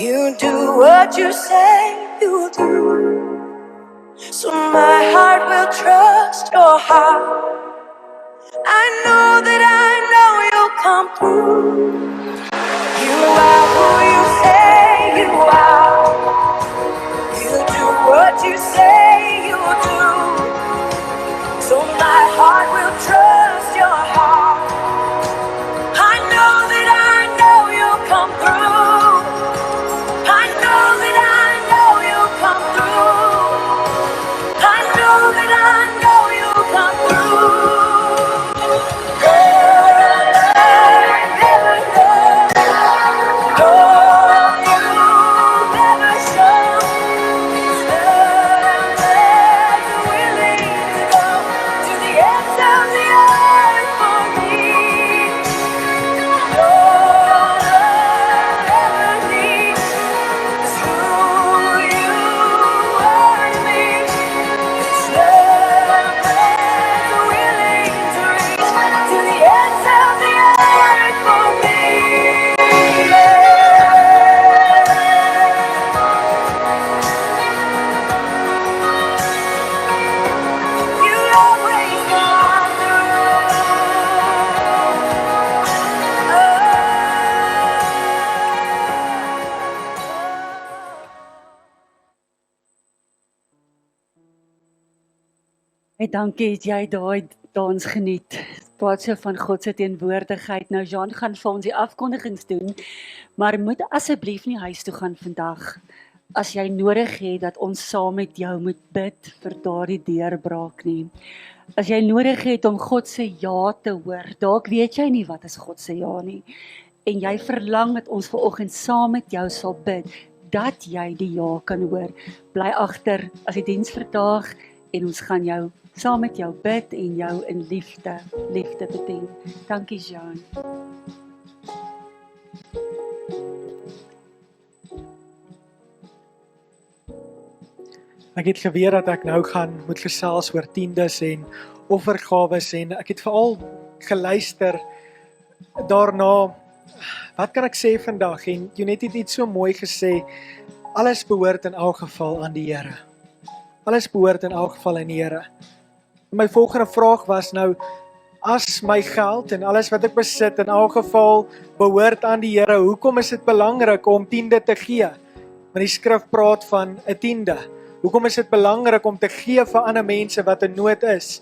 You do what you say you will do. So my heart will trust your heart. I know you'll come through. You are who you say you are. You do what you say you will do. So my heart will trust your heart. I know you'll come through. I know you'll come through. I know you'll come through. Never know. Oh, you never show. Love that's willing to go to the ends of the earth for me. All I'll ever need is who you are to me. It's love that's willing to reach to the ends of the earth for me. You always come Hey, dankie dat jy daai dans geniet. Praat so van God se teenwoordigheid. Nou Jean gaan vir ons die afkondigings doen, maar moet asseblief nie huis toe gaan vandag as jy nodig het dat ons saam met jou moet bid vir daardie deurbraak nie. As jy nodig het om God se ja te hoor, dalk weet jy nie wat is God se ja nie. En jy verlang dat ons vanoggend saam met jou sal bid, dat jy die ja kan hoor. Bly agter as die diens verdaag en ons gaan jou saam met jou bid en jou in liefde bedien. Dankie Jean. Ek het geweet dat ek nou gaan moet gesels oor tiendes en offergawes en ek het veral geluister daarna, wat kan ek sê vandag? En Jonet het iets so mooi gesê, alles behoort in elk geval aan die Here. Alles behoort in elk geval aan die Here. My volgende vraag was nou, as my geld en alles wat ek besit in elk geval behoort aan die Here, hoekom is dit belangrik om tiende te gee? Want die skrif praat van 'n tiende. Hoekom is dit belangrik om te gee vir ander mense wat in nood is?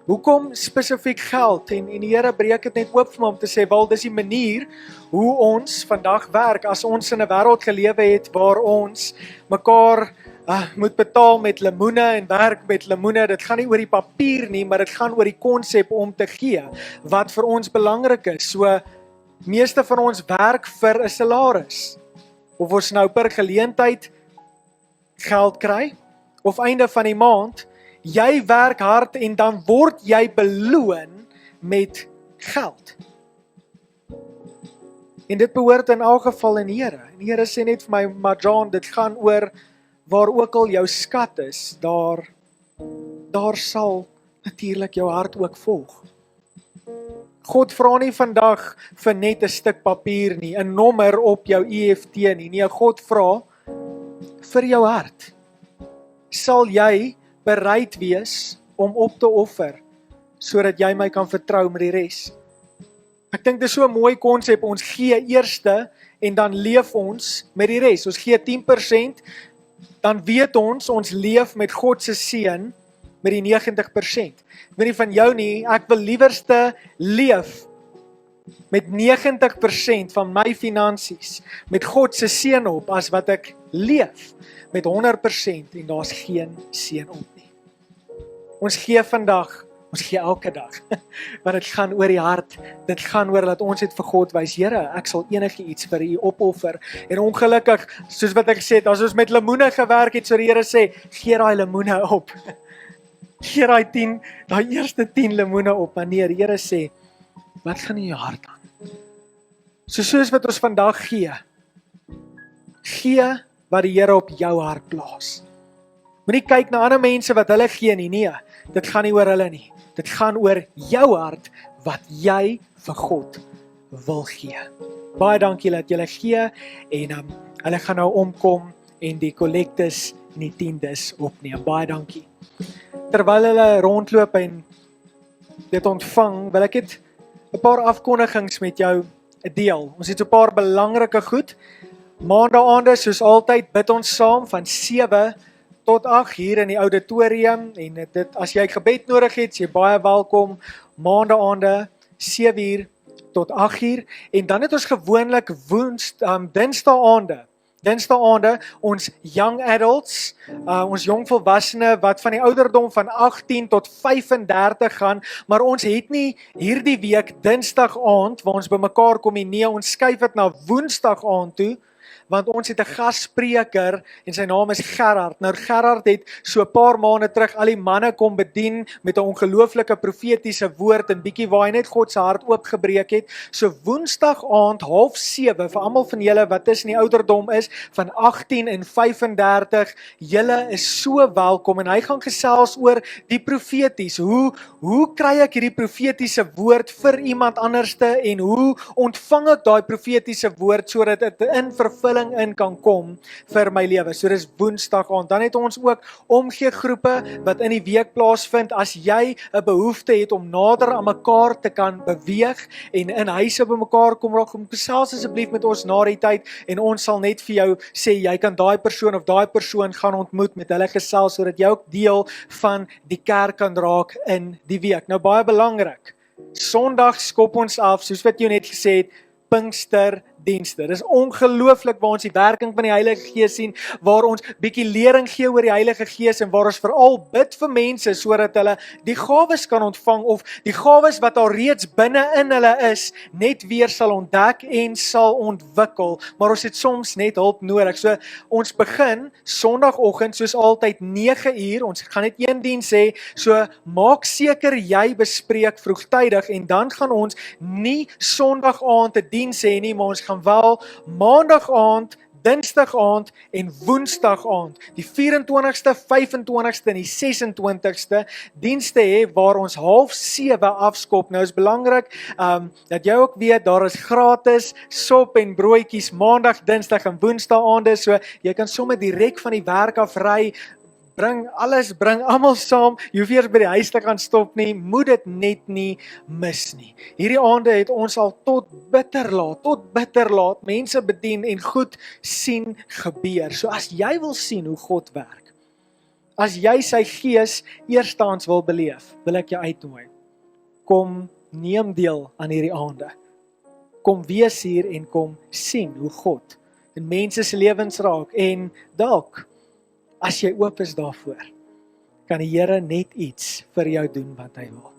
Hoekom spesifiek geld? En die Here breek dit net oop vir my om te sê, wel, dis die manier hoe ons vandag werk, as ons in 'n wêreld gelewe het waar ons mekaar moet betaal met lemoene en werk met lemoene. Dit gaan nie oor die papier nie, maar dit gaan oor die konsep om te gee, wat vir ons belangrik is. So, meeste van ons werk vir 'n salaris, of ons nou per geleentheid geld kry, of einde van die maand, jy werk hard en dan word jy beloon met geld. En dit behoort in elk geval in die Here. En die Here sê net vir my, maar John, dit gaan oor waar ook al jou skat is, daar sal natuurlik jou hart ook volg. God vra nie vandag vir net 'n stuk papier nie, 'n nommer op jou EFT nie. Nee, God vra vir jou hart. Sal jy bereid wees om op te offer, sodat jy my kan vertrou met die res? Ek dink dit is so 'n mooi konsep, ons gee eerste en dan leef ons met die res. Ons gee 10%, dan weet ons leef met God se seën met die 90%. Ek weet nie van jou nie, ek wil liewerste leef met 90% van my finansies, met God se seën op, as wat ek leef met 100% en daar's geen seën op nie. Ons gee vandag, ons gee elke dag, want dit gaan oor die hart, dit gaan oor dat ons het vir God wys, Here, ek sal enigiets vir U opoffer, en ongelukkig, soos wat ek gesê het, as ons met lemoene gewerk het, so die Here sê, gee daai lemoene op, gee daai eerste 10 lemoene op, maar nee, die Here sê, wat gaan in jou hart aan? Soos wat ons vandag gee wat die Here op jou hart plaas. Moenie kyk na ander mense wat hulle gee nie, nee, dit gaan nie oor hulle nie. Dit gaan oor jou hart wat jy vir God wil gee. Baie dankie dat julle gee en hulle gaan nou omkom en die kollektes en die tiendes opneem. Baie dankie. Terwyl hulle rondloop en dit ontvang, wil ek net 'n paar afkondigings met jou deel. Ons het so 'n paar belangrike goed. Maandaande soos altyd bid ons saam van 7 tot 8 hier in die auditorium en dit as jy gebed nodig het, jy baie welkom. Maandaande 7 tot 8 en dan het ons gewoonlik Dinsdae ons young adults, ons jong volwassene wat van die ouderdom van 18 tot 35 gaan, maar ons het nie hierdie week Dinsdag aand waar ons bymekaar kom nie, ons skuif dit na Woensdag aand toe, want ons het 'n gasspreker en sy naam is Gerard. Nou Gerard het so 'n paar maande terug al die manne kom bedien met 'n ongelooflike profetiese woord en bietjie waar hy net God se hart oopgebreek het. So Woensdag aand 6:30 vir almal van julle wat tussen die ouderdom is van 18 en 35, julle is so welkom en hy gaan gesels oor die profeties. Hoe kry ek hierdie profetiese woord vir iemand anderste en hoe ontvang ek daai profetiese woord sodat dit in vervulling in kan kom vir my lewe. So dis Woensdag aand. Dan het ons ook omgee groepe wat in die week plaasvind. As jy 'n behoefte het om nader aan mekaar te kan beweeg en in huise by mekaar kom gesels asseblief met ons na die tyd en ons sal net vir jou sê jy kan daai persoon of daai persoon gaan ontmoet, met hulle gesels sodat jy ook deel van die kerk kan raak in die week. Nou baie belangrik. Sondag skop ons af, soos wat jy net gesê het, Pinksterdienste. Dis ongelooflik waar ons die werking van die Heilige Gees sien, waar ons bietjie lering gee oor die Heilige Gees en waar ons veral bid vir mense sodat hulle die gawes kan ontvang of die gawes wat al reeds binne in hulle is, net weer sal ontdek en sal ontwikkel. Maar ons het soms net hulp nodig. So ons begin Sondagoggend soos altyd 9 uur. Ons gaan net een diens hê. So maak seker jy bespreek vroegtydig en dan gaan ons nie Sondag aand 'n diens hê nie, maar ons gaan wel Maandag aand, Dinsdag aand en Woensdag aand, die 24ste, 25ste en die 26ste dienste hê waar ons 6:30 afskop. Nou is belangrik dat jy ook weet daar is gratis sop en broodjies Maandag, Dinsdag en Woensdag aande, so jy kan sommer direk van die werk af ry. Bring almal saam, jy hoef eers by die huis te gaan stop nie, moet dit net nie mis nie. Hierdie aande het ons al tot bitter laat mense bedien en goed sien gebeur. So as jy wil sien hoe God werk, as jy sy gees eerstens wil beleef, wil ek jou uitnooi. Kom neem deel aan hierdie aande. Kom wees hier en kom sien hoe God in mense se lewens raak en dalk as jy oop is daarvoor, kan die Here net iets vir jou doen wat hy wil.